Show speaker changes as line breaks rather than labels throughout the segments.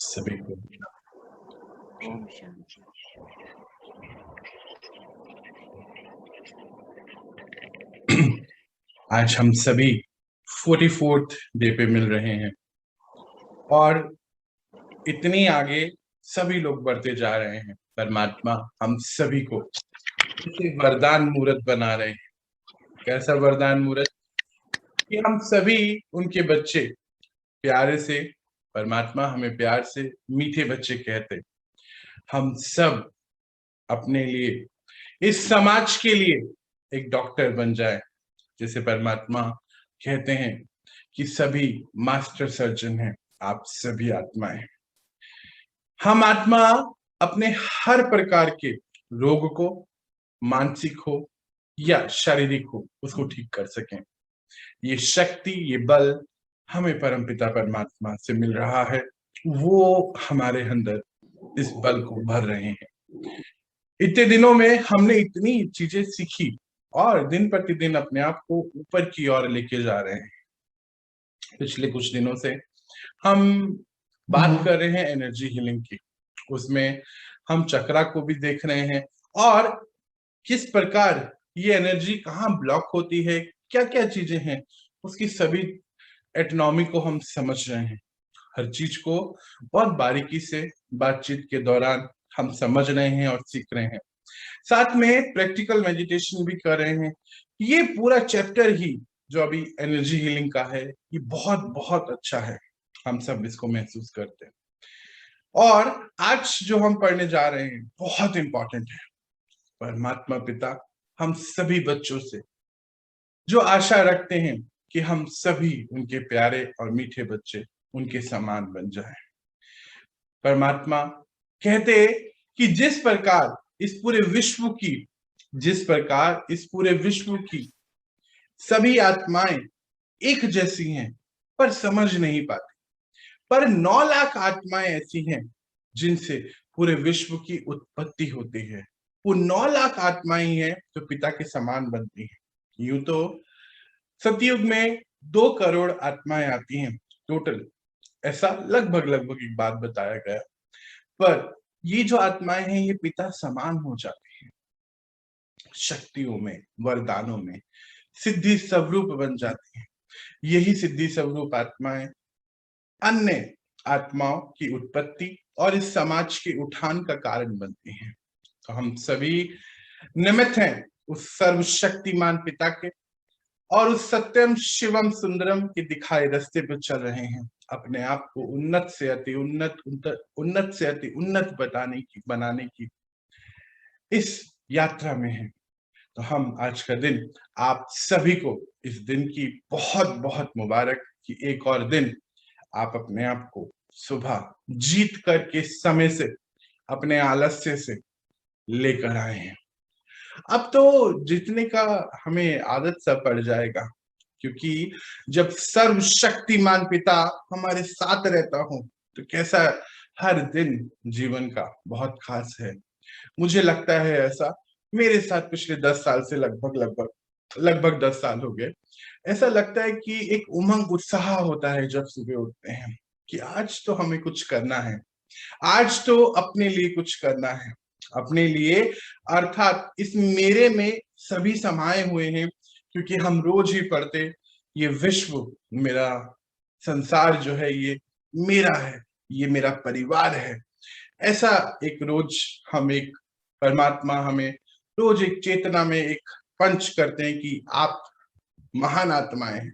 सभी को
ओम शांति।
आज हम सभी 44th डे पे मिल रहे हैं और इतनी आगे सभी लोग बढ़ते जा रहे हैं। परमात्मा हम सभी को एक वरदान मूर्त बना रहे हैं। कैसा वरदान मूर्त कि हम सभी उनके बच्चे प्यारे से, परमात्मा हमें प्यार से मीठे बच्चे कहते। हम सब अपने लिए, इस समाज के लिए एक डॉक्टर बन जाए, जैसे परमात्मा कहते हैं कि सभी मास्टर सर्जन हैं, आप सभी आत्माएं। हम आत्मा अपने हर प्रकार के रोग को, मानसिक हो या शारीरिक हो, उसको ठीक कर सकें। ये शक्ति, ये बल हमें परमपिता परमात्मा से मिल रहा है। वो हमारे अंदर इस बल को भर रहे हैं। इतने दिनों में हमने इतनी चीजें सीखी और दिन प्रतिदिन अपने आप को ऊपर की ओर लेके जा रहे हैं। पिछले कुछ दिनों से हम बात कर रहे हैं एनर्जी हीलिंग की। उसमें हम चक्रा को भी देख रहे हैं और किस प्रकार ये एनर्जी कहाँ ब्लॉक होती है, क्या क्या चीजें हैं, उसकी सभी एटनॉमी को हम समझ रहे हैं। हर चीज को बहुत बारीकी से बातचीत के दौरान हम समझ रहे हैं और सीख रहे हैं। साथ में प्रैक्टिकल मेडिटेशन भी कर रहे हैं। ये पूरा चैप्टर ही जो अभी एनर्जी हीलिंग का है, ये बहुत बहुत अच्छा है। हम सब इसको महसूस करते हैं। और आज जो हम पढ़ने जा रहे हैं बहुत इंपॉर्टेंट है। परमात्मा पिता हम सभी बच्चों से जो आशा रखते हैं कि हम सभी उनके प्यारे और मीठे बच्चे उनके समान बन जाएं। परमात्मा कहते कि जिस प्रकार इस पूरे विश्व की सभी आत्माएं एक जैसी हैं पर समझ नहीं पाती, पर 9 लाख आत्माएं ऐसी हैं जिनसे पूरे विश्व की उत्पत्ति होती है। वो 9 लाख आत्माएं हैं जो पिता के समान बनती हैं। यूं तो सतयुग में 2 करोड़ आत्माएं आती हैं टोटल, ऐसा लगभग एक बात बताया गया। पर ये जो आत्माएं हैं ये पिता समान हो जाती हैं, शक्तियों में, वरदानों में सिद्धि स्वरूप बन जाती हैं। यही सिद्धि स्वरूप आत्माएं अन्य आत्माओं की उत्पत्ति और इस समाज के उठान का कारण बनती हैं। तो हम सभी निमित्त हैं उस सर्वशक्तिमान पिता के और उस सत्यम शिवम सुंदरम के दिखाए रास्ते पर चल रहे हैं। अपने आप को उन्नत से अति उन्नत बनाने की इस यात्रा में है। तो हम आज का दिन आप सभी को इस दिन की बहुत बहुत मुबारक कि एक और दिन आप अपने आप को सुबह जीत करके समय से, अपने आलस्य से लेकर आए हैं। अब तो जीतने का हमें आदत सा पड़ जाएगा, क्योंकि जब सर्वशक्तिमान पिता हमारे साथ रहता हो तो कैसा हर दिन जीवन का बहुत खास है। मुझे लगता है ऐसा, मेरे साथ पिछले 10 साल से लगभग 10 साल हो गए। ऐसा लगता है कि एक उमंग उत्साह होता है जब सुबह उठते हैं कि आज तो हमें कुछ करना है, आज तो अपने लिए कुछ करना है। अपने लिए अर्थात इस मेरे में सभी समाये हुए हैं, क्योंकि हम रोज ही पढ़ते ये विश्व मेरा, संसार जो है ये मेरा है, ये मेरा परिवार है। ऐसा एक रोज हम एक परमात्मा हमें रोज एक चेतना में एक पंच करते हैं कि आप महान आत्माएं हैं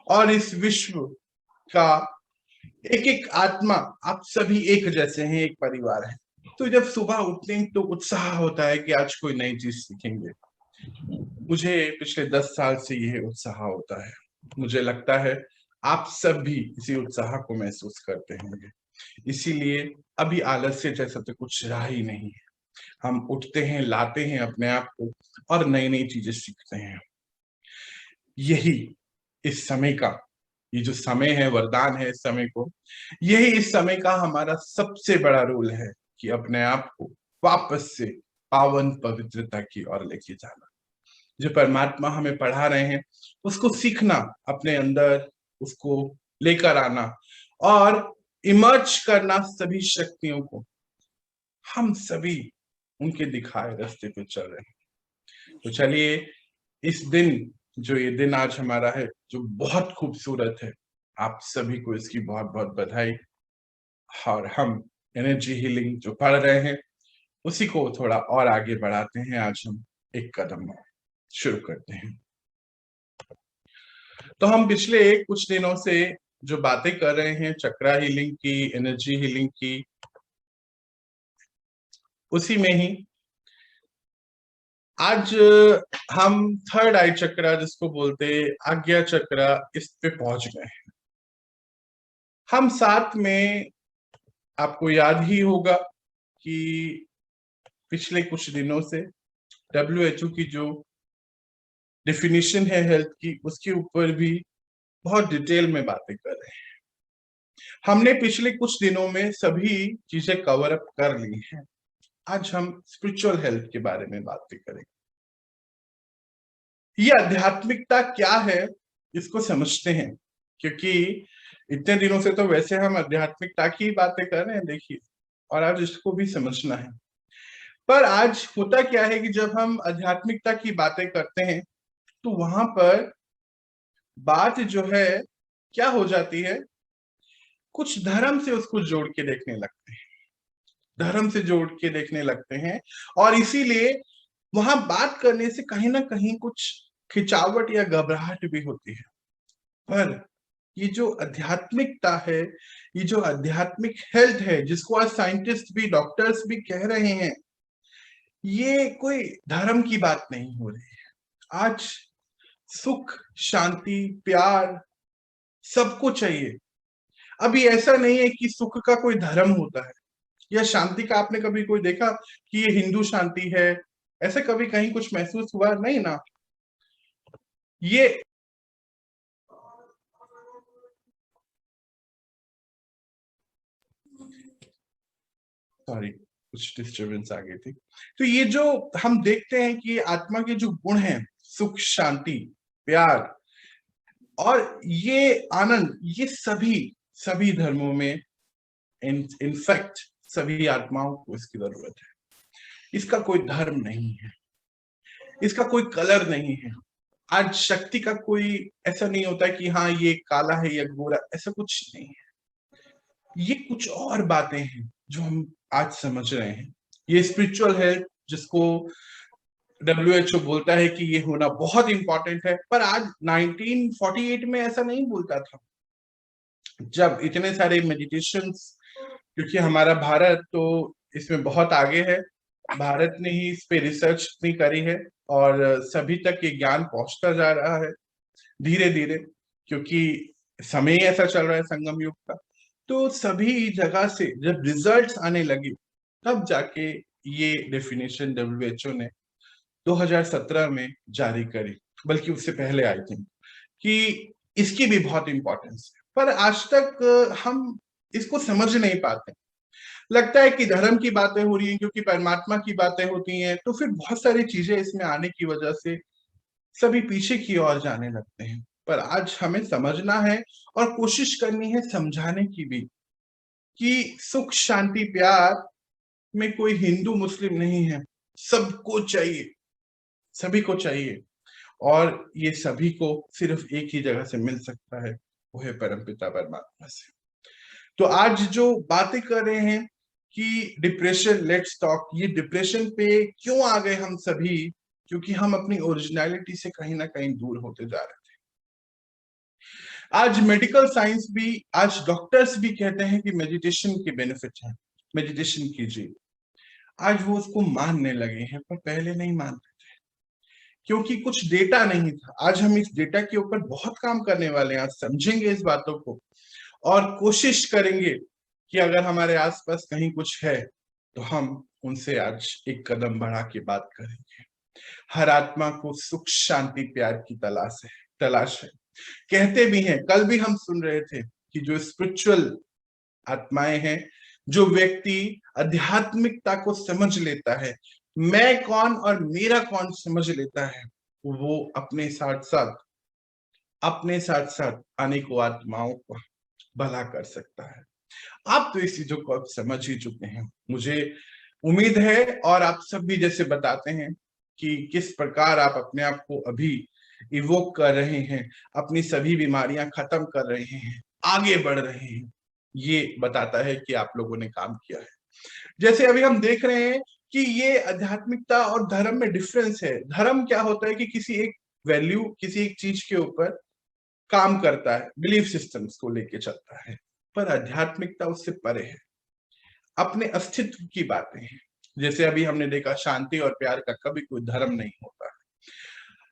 और इस विश्व का एक एक आत्मा, आप सभी एक जैसे हैं, एक परिवार है। तो जब सुबह उठते हैं तो उत्साह होता है कि आज कोई नई चीज सीखेंगे। मुझे पिछले 10 साल से यह उत्साह होता है। मुझे लगता है आप सब भी इसी उत्साह को महसूस करते होंगे। इसीलिए अभी आलस्य जैसा तो कुछ रहा ही नहीं है। हम उठते हैं, लाते हैं अपने आप को और नई नई चीजें सीखते हैं। यही इस समय का, ये जो समय है, वरदान है इस समय को, यही इस समय का हमारा सबसे बड़ा रोल है कि अपने आप को वापस से पावन पवित्रता की ओर लेके जाना। जो परमात्मा हमें पढ़ा रहे हैं उसको सीखना, अपने अंदर उसको लेकर आना और इमर्ज करना सभी शक्तियों को, हम सभी उनके दिखाए रास्ते पे चल रहे हैं। तो चलिए, इस दिन, जो ये दिन आज हमारा है, जो बहुत खूबसूरत है, आप सभी को इसकी बहुत बहुत बधाई। और हम एनर्जी हीलिंग जो पढ़ रहे हैं उसी को थोड़ा और आगे बढ़ाते हैं। आज हम एक कदम शुरू करते हैं। तो हम पिछले कुछ दिनों से जो बातें कर रहे हैं चक्रा हीलिंग की, एनर्जी हीलिंग की, उसी में ही आज हम थर्ड आई चक्रा, जिसको बोलते आज्ञा चक्रा, इस पे पहुंच गए हैं। हम साथ में, आपको याद ही होगा कि पिछले कुछ दिनों से WHO की जो डेफिनेशन है हेल्थ की, उसके ऊपर भी बहुत डिटेल में बातें कर रहे हैं। हमने पिछले कुछ दिनों में सभी चीजें कवर अप कर ली हैं। आज हम स्पिरिचुअल हेल्थ के बारे में बातें करेंगे। ये आध्यात्मिकता क्या है, इसको समझते हैं, क्योंकि इतने दिनों से तो वैसे हम आध्यात्मिकता की बातें कर रहे हैं, देखिए, और आज इसको भी समझना है। पर आज होता क्या है कि जब हम आध्यात्मिकता की बातें करते हैं तो वहां पर बात जो है क्या हो जाती है, कुछ धर्म से उसको जोड़ के देखने लगते हैं, धर्म से जोड़ के देखने लगते हैं, और इसीलिए वहां बात करने से कहीं ना कहीं कुछ खिंचावट या घबराहट भी होती है। पर ये जो आध्यात्मिकता है, ये जो आध्यात्मिक हेल्थ है, जिसको आज साइंटिस्ट भी, डॉक्टर्स भी कह रहे हैं, ये कोई धर्म की बात नहीं हो रही है। आज सुख, शांति, प्यार सबको चाहिए। अभी ऐसा नहीं है कि सुख का कोई धर्म होता है, या शांति का आपने कभी कोई देखा कि ये हिंदू शांति है, ऐसे कभी कहीं कुछ महसूस हुआ? नहीं ना। ये सॉरी, कुछ डिस्टरबेंस आ गई थी। तो ये जो हम देखते हैं कि आत्मा के जो गुण हैं, सुख, शांति, प्यार और ये आनंद, ये सभी सभी धर्मों में, इनफैक्ट सभी आत्माओं को इसकी जरूरत है। इसका कोई धर्म नहीं है, इसका कोई कलर नहीं है। आज शक्ति का कोई ऐसा नहीं होता कि हाँ ये काला है या गोरा, ऐसा कुछ नहीं है। ये कुछ और बातें हैं जो हम आज समझ रहे हैं। ये स्पिरिचुअल हेल्थ, जिसको WHO बोलता है कि ये होना बहुत इंपॉर्टेंट है, पर आज 1948 में ऐसा नहीं बोलता था, जब इतने सारे मेडिटेशंस, क्योंकि हमारा भारत तो इसमें बहुत आगे है, भारत ने ही इस पे रिसर्च भी करी है, और सभी तक ये ज्ञान पहुंचता जा रहा है धीरे धीरे, क्योंकि समय ही ऐसा चल रहा है संगम युग का। तो सभी जगह से जब रिजल्ट्स आने लगे, तब जाके ये डेफिनेशन WHO ने 2017 में जारी करी, बल्कि उससे पहले आई थिंक, कि इसकी भी बहुत इंपॉर्टेंस है। पर आज तक हम इसको समझ नहीं पाते। लगता है कि धर्म की बातें हो रही हैं, क्योंकि परमात्मा की बातें होती हैं, तो फिर बहुत सारी चीजें इसमें आने की वजह से सभी पीछे की ओर जाने लगते हैं। पर आज हमें समझना है और कोशिश करनी है समझाने की भी, कि सुख, शांति, प्यार में कोई हिंदू मुस्लिम नहीं है, सबको चाहिए, सभी को चाहिए, और ये सभी को सिर्फ एक ही जगह से मिल सकता है, वो है परमपिता परमात्मा से। तो आज जो बातें कर रहे हैं कि डिप्रेशन, लेट्स टॉक, ये डिप्रेशन पे क्यों आ गए हम सभी, क्योंकि हम अपनी ओरिजिनलिटी से कहीं ना कहीं दूर होते जा रहे थे। आज मेडिकल साइंस भी, आज डॉक्टर्स भी कहते हैं कि मेडिटेशन के बेनिफिट है, मेडिटेशन कीजिए। आज वो उसको मानने लगे हैं, पर पहले नहीं मानते थे, क्योंकि कुछ डेटा नहीं था। आज हम इस डेटा के ऊपर बहुत काम करने वाले हैं, आज समझेंगे इस बातों को, और कोशिश करेंगे कि अगर हमारे आसपास कहीं कुछ है तो हम उनसे आज एक कदम बढ़ा के बात करेंगे। हर आत्मा को सुख, शांति, प्यार की तलाश है। कहते भी हैं, कल भी हम सुन रहे थे, कि जो स्पिरिचुअल आत्माएं हैं, जो व्यक्ति आध्यात्मिकता को समझ लेता है, मैं कौन और मेरा कौन समझ लेता है, वो अपने साथ साथ अनेकों आत्माओं को भला कर सकता है। आप तो इस चीजों को अब समझ ही चुके हैं, मुझे उम्मीद है। और आप सब भी जैसे बताते हैं कि किस प्रकार आप अपने आप को अभी इवोक कर रहे हैं, अपनी सभी बीमारियां खत्म कर रहे हैं, आगे बढ़ रहे हैं, ये बताता है कि आप लोगों ने काम किया है। जैसे अभी हम देख रहे हैं कि ये आध्यात्मिकता और धर्म में डिफरेंस है। धर्म क्या होता है कि किसी एक वैल्यू, किसी एक चीज के ऊपर काम करता है, बिलीफ सिस्टम्स को लेके चलता है। पर आध्यात्मिकता उससे परे है, अपने अस्तित्व की बातें हैं। जैसे अभी हमने देखा, शांति और प्यार का कभी कोई धर्म नहीं होता।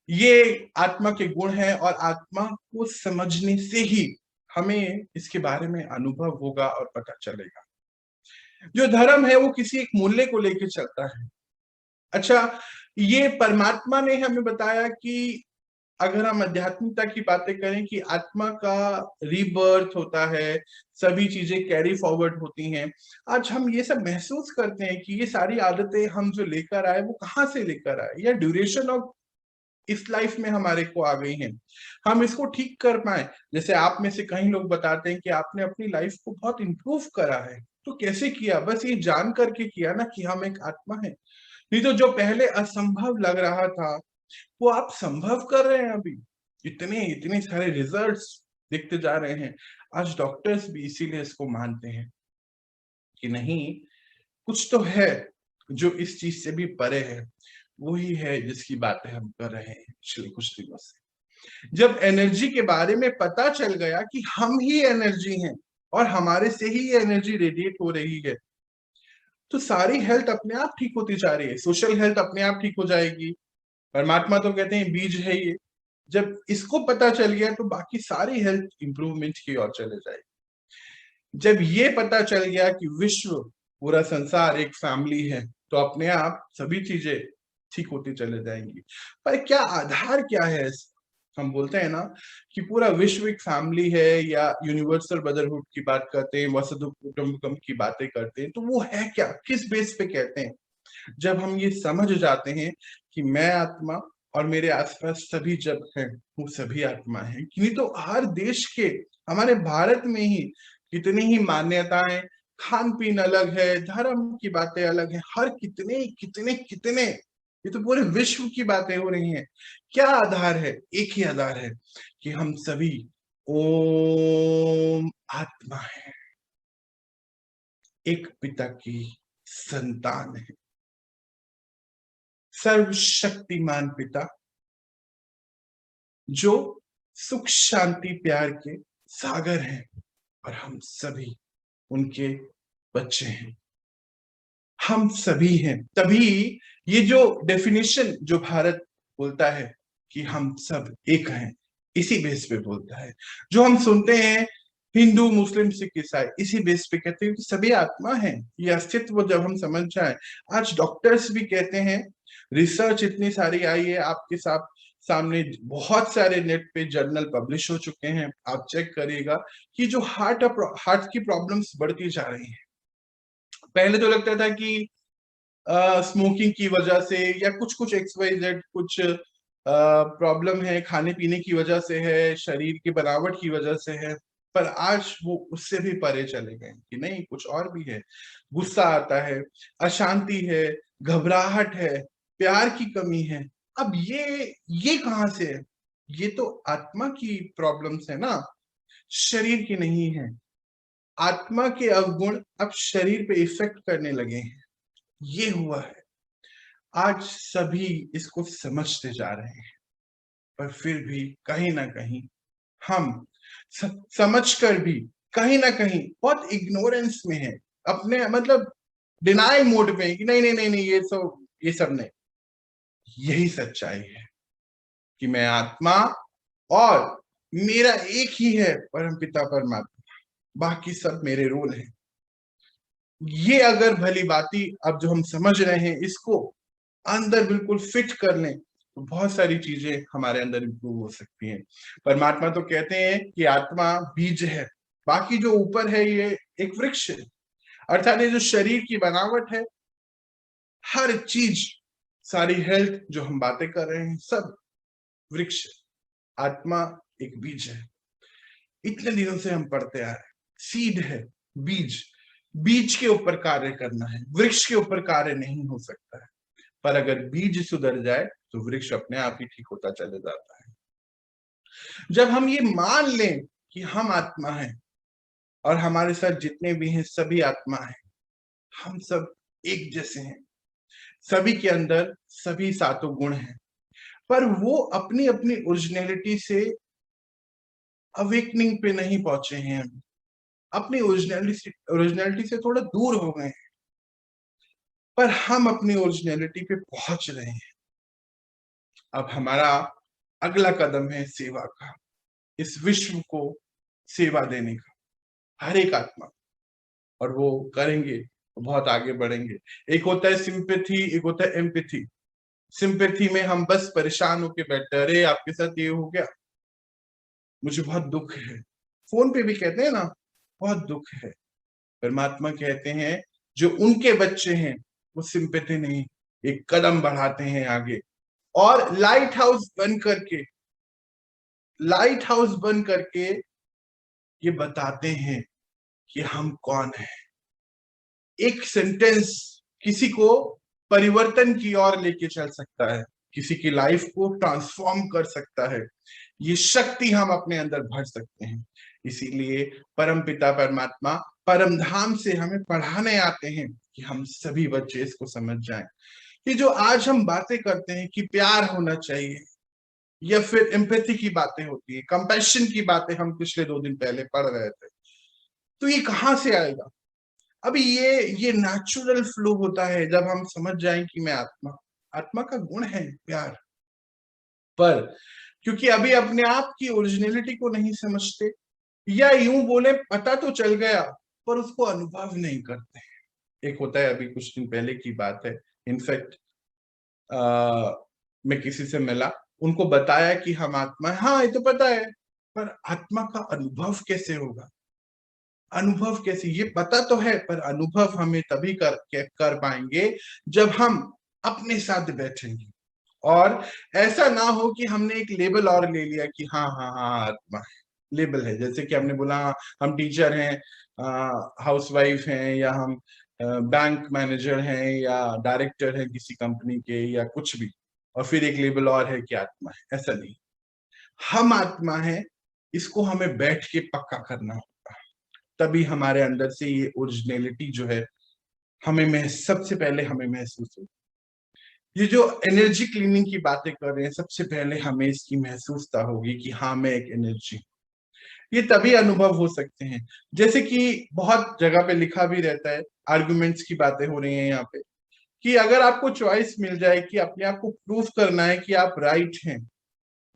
ये आत्मा के गुण हैं और आत्मा को समझने से ही हमें इसके बारे में अनुभव होगा और पता चलेगा। जो धर्म है वो किसी एक मूल्य को लेकर चलता है। अच्छा, ये परमात्मा ने हमें बताया कि अगर हम आध्यात्मिकता की बातें करें कि आत्मा का रीबर्थ होता है, सभी चीजें कैरी फॉरवर्ड होती हैं। आज हम ये सब महसूस करते हैं कि ये सारी आदतें हम जो लेकर आए वो कहाँ से लेकर आए, या ड्यूरेशन ऑफ इस लाइफ में हमारे को आ गई हैं, हम इसको ठीक कर पाए। जैसे आप में से कई लोग बताते हैं कि आपने अपनी लाइफ को बहुत इंप्रूव करा है, तो कैसे किया? बस ये जान करके किया ना कि हम एक आत्मा है। नहीं तो जो पहले असंभव लग रहा था वो आप संभव कर रहे हैं अभी। इतने इतने सारे रिजल्ट्स दिखते जा रहे हैं। आज डॉक्टर्स भी इसीलिए इसको मानते हैं कि नहीं, कुछ तो है जो इस चीज से भी परे है। वही है जिसकी बातें हम कर रहे हैं पिछले कुछ दिनों से। जब एनर्जी के बारे में पता चल गया कि हम ही एनर्जी हैं और हमारे से ही ये एनर्जी रेडिएट हो रही है, तो सारी हेल्थ अपने आप ठीक होती जा रही है। सोशल हेल्थ अपने आप ठीक हो जाएगी। परमात्मा तो कहते हैं बीज है ये। जब इसको पता चल गया तो बाकी सारी हेल्थ इंप्रूवमेंट की ओर चले जाएगी। जब ये पता चल गया कि विश्व, पूरा संसार एक फैमिली है, तो अपने आप सभी चीजें ठीक होती चले जाएंगी। पर क्या आधार क्या है? हम बोलते हैं ना कि पूरा विश्व एक फैमिली है, या यूनिवर्सल ब्रदरहुड की बात करते हैं, वसुधैव कुटुंबकम की बातें करते हैं, तो वो है क्या, किस बेस पे कहते हैं? जब हम ये समझ जाते हैं कि मैं आत्मा और मेरे आसपास सभी जब हैं वो सभी आत्मा है। नहीं तो हर देश के, हमारे भारत में ही कितनी ही मान्यताएं, खान पीन अलग है, धर्म की बातें अलग है, हर कितने कितने कितने, ये तो पूरे विश्व की बातें हो रही हैं। क्या आधार है? एक ही आधार है कि हम सभी ओम आत्मा है, एक पिता की संतान है। सर्वशक्तिमान पिता जो सुख शांति प्यार के सागर हैं, और हम सभी उनके बच्चे हैं। हम सभी हैं। तभी ये जो डेफिनेशन जो भारत बोलता है कि हम सब एक हैं, इसी बेस पे बोलता है। जो हम सुनते हैं हिंदू मुस्लिम सिख ईसाई, इसी बेस पे कहते हैं कि सभी आत्मा है। ये अस्तित्व जब हम समझ जाए, आज डॉक्टर्स भी कहते हैं, रिसर्च इतनी सारी आई है आपके साथ सामने, बहुत सारे नेट पे जर्नल पब्लिश हो चुके हैं, आप चेक करिएगा कि जो हार्ट की प्रॉब्लम्स बढ़ती जा रही हैं। पहले तो लगता था कि स्मोकिंग की वजह से या कुछ कुछ XYZ कुछ प्रॉब्लम है, खाने पीने की वजह से है, शरीर की बनावट की वजह से है। पर आज वो उससे भी परे चले गए कि नहीं, कुछ और भी है। गुस्सा आता है, अशांति है, घबराहट है, प्यार की कमी है। अब ये कहाँ से है? ये तो आत्मा की प्रॉब्लम्स है ना, शरीर की नहीं है। आत्मा के अवगुण अब शरीर पे इफेक्ट करने लगे हैं, ये हुआ है। आज सभी इसको समझते जा रहे हैं, पर फिर भी कहीं ना कहीं हम समझकर भी कहीं ना कहीं बहुत इग्नोरेंस में है, अपने मतलब डिनाई मोड में कि नहीं नहीं नहीं नहीं, ये सब नहीं। यही सच्चाई है कि मैं आत्मा और मेरा एक ही है परम पिता परमात्मा, बाकी सब मेरे रोल हैं। ये अगर भली बाती अब जो हम समझ रहे हैं, इसको अंदर बिल्कुल फिट कर लें, तो बहुत सारी चीजें हमारे अंदर इंप्रूव हो सकती हैं। परमात्मा तो कहते हैं कि आत्मा बीज है, बाकी जो ऊपर है ये एक वृक्ष है। अर्थात ये जो शरीर की बनावट है, हर चीज, सारी हेल्थ जो हम बातें कर रहे हैं, सब वृक्ष। आत्मा एक बीज है। इतने दिनों से हम पढ़ते आ रहे हैं, सीड है। बीज, बीज के ऊपर कार्य करना है, वृक्ष के ऊपर कार्य नहीं हो सकता है। पर अगर बीज सुधर जाए तो वृक्ष अपने आप ही ठीक होता चले जाता है। जब हम ये मान लें कि हम आत्मा हैं और हमारे साथ जितने भी हैं सभी आत्मा हैं, हम सब एक जैसे हैं, सभी के अंदर सभी सातों गुण हैं, पर वो अपनी अपनी ओरिजिनलिटी से अवेकनिंग पे नहीं पहुंचे हैं, अपनी ओरिजिनलिटी से थोड़ा दूर हो गए हैं, पर हम अपनी ओरिजिनलिटी पे पहुंच रहे हैं। अब हमारा अगला कदम है सेवा का, इस विश्व को सेवा देने का, हर एक आत्मा, और वो करेंगे तो बहुत आगे बढ़ेंगे। एक होता है सिंपैथी, एक होता है एम्पैथी। सिंपैथी में हम बस परेशान होके बैठते हैं, अरे आपके साथ ये हो गया, मुझे बहुत दुख है। फोन पे भी कहते हैं ना, बहुत दुख है। परमात्मा कहते हैं जो उनके बच्चे हैं वो सिंपैथी नहीं, एक कदम बढ़ाते हैं आगे, और लाइट हाउस बन करके ये बताते हैं कि हम कौन है। एक सेंटेंस किसी को परिवर्तन की ओर लेके चल सकता है, किसी की लाइफ को ट्रांसफॉर्म कर सकता है। ये शक्ति हम अपने अंदर भर सकते हैं। इसीलिए परम पिता परमात्मा परम धाम से हमें पढ़ाने आते हैं कि हम सभी बच्चे इसको समझ जाएं कि जो आज हम बातें करते हैं कि प्यार होना चाहिए, या फिर एम्पैथी की बातें होती है, कंपैशन की बातें हम पिछले 2 दिन पहले पढ़ रहे थे, तो ये कहां से आएगा? अभी ये नेचुरल फ्लो होता है जब हम समझ जाएं कि मैं आत्मा का गुण है प्यार। पर क्योंकि अभी अपने आप की ओरिजिनलिटी को नहीं समझते, या यूं बोले पता तो चल गया पर उसको अनुभव नहीं करते। एक होता है, अभी कुछ दिन पहले की बात है, इनफैक्ट मैं किसी से मिला, उनको बताया कि हम आत्मा है। हाँ ये तो पता है, पर आत्मा का अनुभव कैसे होगा? अनुभव कैसे? ये पता तो है पर अनुभव हमें तभी कर पाएंगे जब हम अपने साथ बैठेंगे। और ऐसा ना हो कि हमने एक लेबल और ले लिया कि हाँ हाँ हाँ आत्मा है, लेबल है। जैसे कि हमने बोला हम टीचर हैं, हाउसवाइफ हैं, या हम बैंक मैनेजर हैं, या डायरेक्टर हैं किसी कंपनी के, या कुछ भी, और फिर एक लेबल और है कि आत्मा है। ऐसा नहीं, हम आत्मा है, इसको हमें बैठ के पक्का करना होगा, तभी हमारे अंदर से ये ओरिजिनलिटी जो है हमें सबसे पहले हमें महसूस हो। ये जो एनर्जी क्लीनिंग की बातें कर रहे हैं, सबसे पहले हमें इसकी महसूसता होगी कि हाँ मैं एक एनर्जी, ये तभी अनुभव हो सकते हैं। जैसे कि बहुत जगह पे लिखा भी रहता है, आर्गुमेंट्स की बातें हो रही हैं यहाँ पे, कि अगर आपको चॉइस मिल जाए कि अपने आप को प्रूफ करना है कि आप राइट हैं,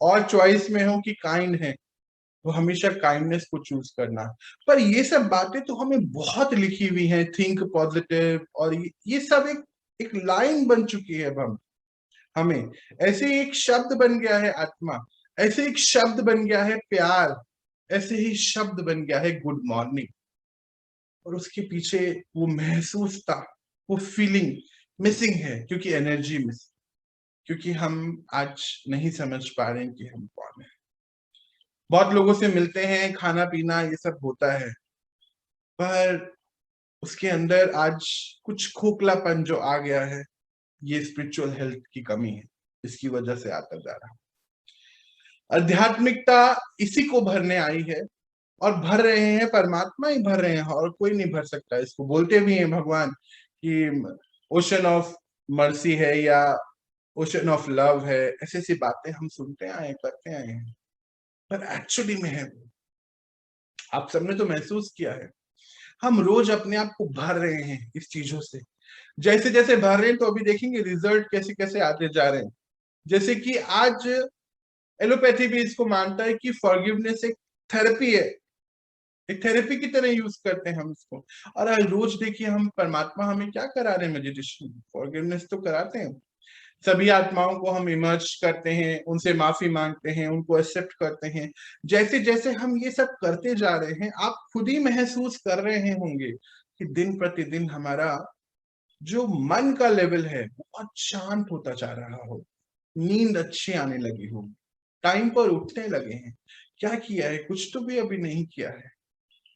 और चॉइस में हो कि काइंड है, तो हमेशा काइंडनेस को चूज करना। पर ये सब बातें तो हमें बहुत लिखी हुई हैं, थिंक पॉजिटिव, और ये सब एक लाइन बन चुकी है। अब हमें ऐसे एक शब्द बन गया है आत्मा, ऐसे एक शब्द बन गया है प्यार, ऐसे ही शब्द बन गया है गुड मॉर्निंग, और उसके पीछे वो महसूसता, वो फीलिंग मिसिंग है, क्योंकि एनर्जी मिस, क्योंकि हम आज नहीं समझ पा रहे हैं कि हम कौन है। बहुत लोगों से मिलते हैं, खाना पीना ये सब होता है, पर उसके अंदर आज कुछ खोखलापन जो आ गया है, ये स्पिरिचुअल हेल्थ की कमी है, इसकी वजह से आता जा रहा है। आध्यात्मिकता इसी को भरने आई है, और भर रहे हैं परमात्मा ही भर रहे हैं, और कोई नहीं भर सकता। इसको बोलते भी हैं भगवान कि ओशन ऑफ मर्सी है, या ओशन ऑफ लव है, ऐसी ऐसी बातें हम सुनते आए, करते आए हैं, पर एक्चुअली में है वो। आप सबने तो महसूस किया है, हम रोज अपने आप को भर रहे हैं इस चीजों से। जैसे जैसे भर रहे हैं तो अभी देखेंगे रिजल्ट कैसे कैसे आते जा रहे हैं। जैसे कि आज एलोपैथी भी इसको मानता है कि फॉरगिवनेस एक थेरेपी है, एक थेरेपी की तरह यूज करते हैं हम इसको। और आज रोज देखिए हम परमात्मा हमें क्या करा रहे हैं, मेडिटेशन, फॉरगिवनेस तो कराते हैं। सभी आत्माओं को हम इमर्ज करते हैं, उनसे माफी मांगते हैं, उनको एक्सेप्ट करते हैं। जैसे जैसे हम ये सब करते जा रहे हैं, आप खुद ही महसूस कर रहे होंगे कि दिन प्रतिदिन हमारा जो मन का लेवल है बहुत शांत होता जा रहा हो, नींद अच्छी आने लगी हो, टाइम पर उठने लगे हैं। क्या किया है? कुछ तो भी अभी नहीं किया है।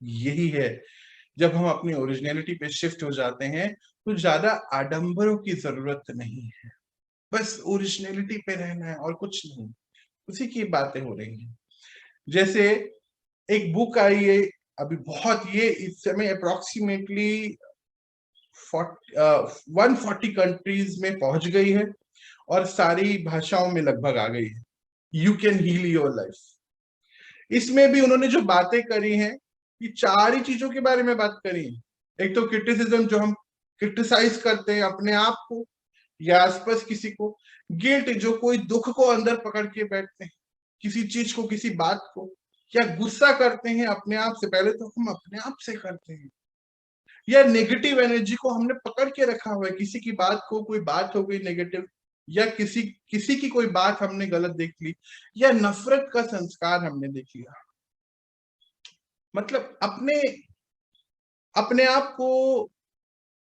यही है जब हम अपनी ओरिजिनलिटी पे शिफ्ट हो जाते हैं तो ज्यादा आडंबरों की जरूरत नहीं है, बस ओरिजिनलिटी पे रहना है और कुछ नहीं। उसी की बातें हो रही हैं। जैसे एक बुक आई है अभी बहुत, ये इस समय अप्रोक्सीमेटली 140 कंट्रीज में पहुंच गई है और सारी भाषाओं में लगभग आ गई है, you can heal your life. इसमें भी उन्होंने जो बातें करी हैं, ये चार ही चीजों के बारे में बात करी है। एक तो क्रिटिसिज्म, जो हम क्रिटिसाइज करते हैं अपने आप को या आसपास किसी को। गिल्ट, जो कोई दुख को अंदर पकड़ के बैठते हैं, किसी चीज को, किसी बात को, या गुस्सा करते हैं अपने आप से, पहले तो हम अपने आप से करते हैं, या नेगेटिव एनर्जी को हमने पकड़ के रखा हुआ है, किसी की बात को, कोई बात हो गई नेगेटिव, या किसी किसी की कोई बात हमने गलत देख ली, या नफरत का संस्कार हमने देख लिया। मतलब अपने अपने आप को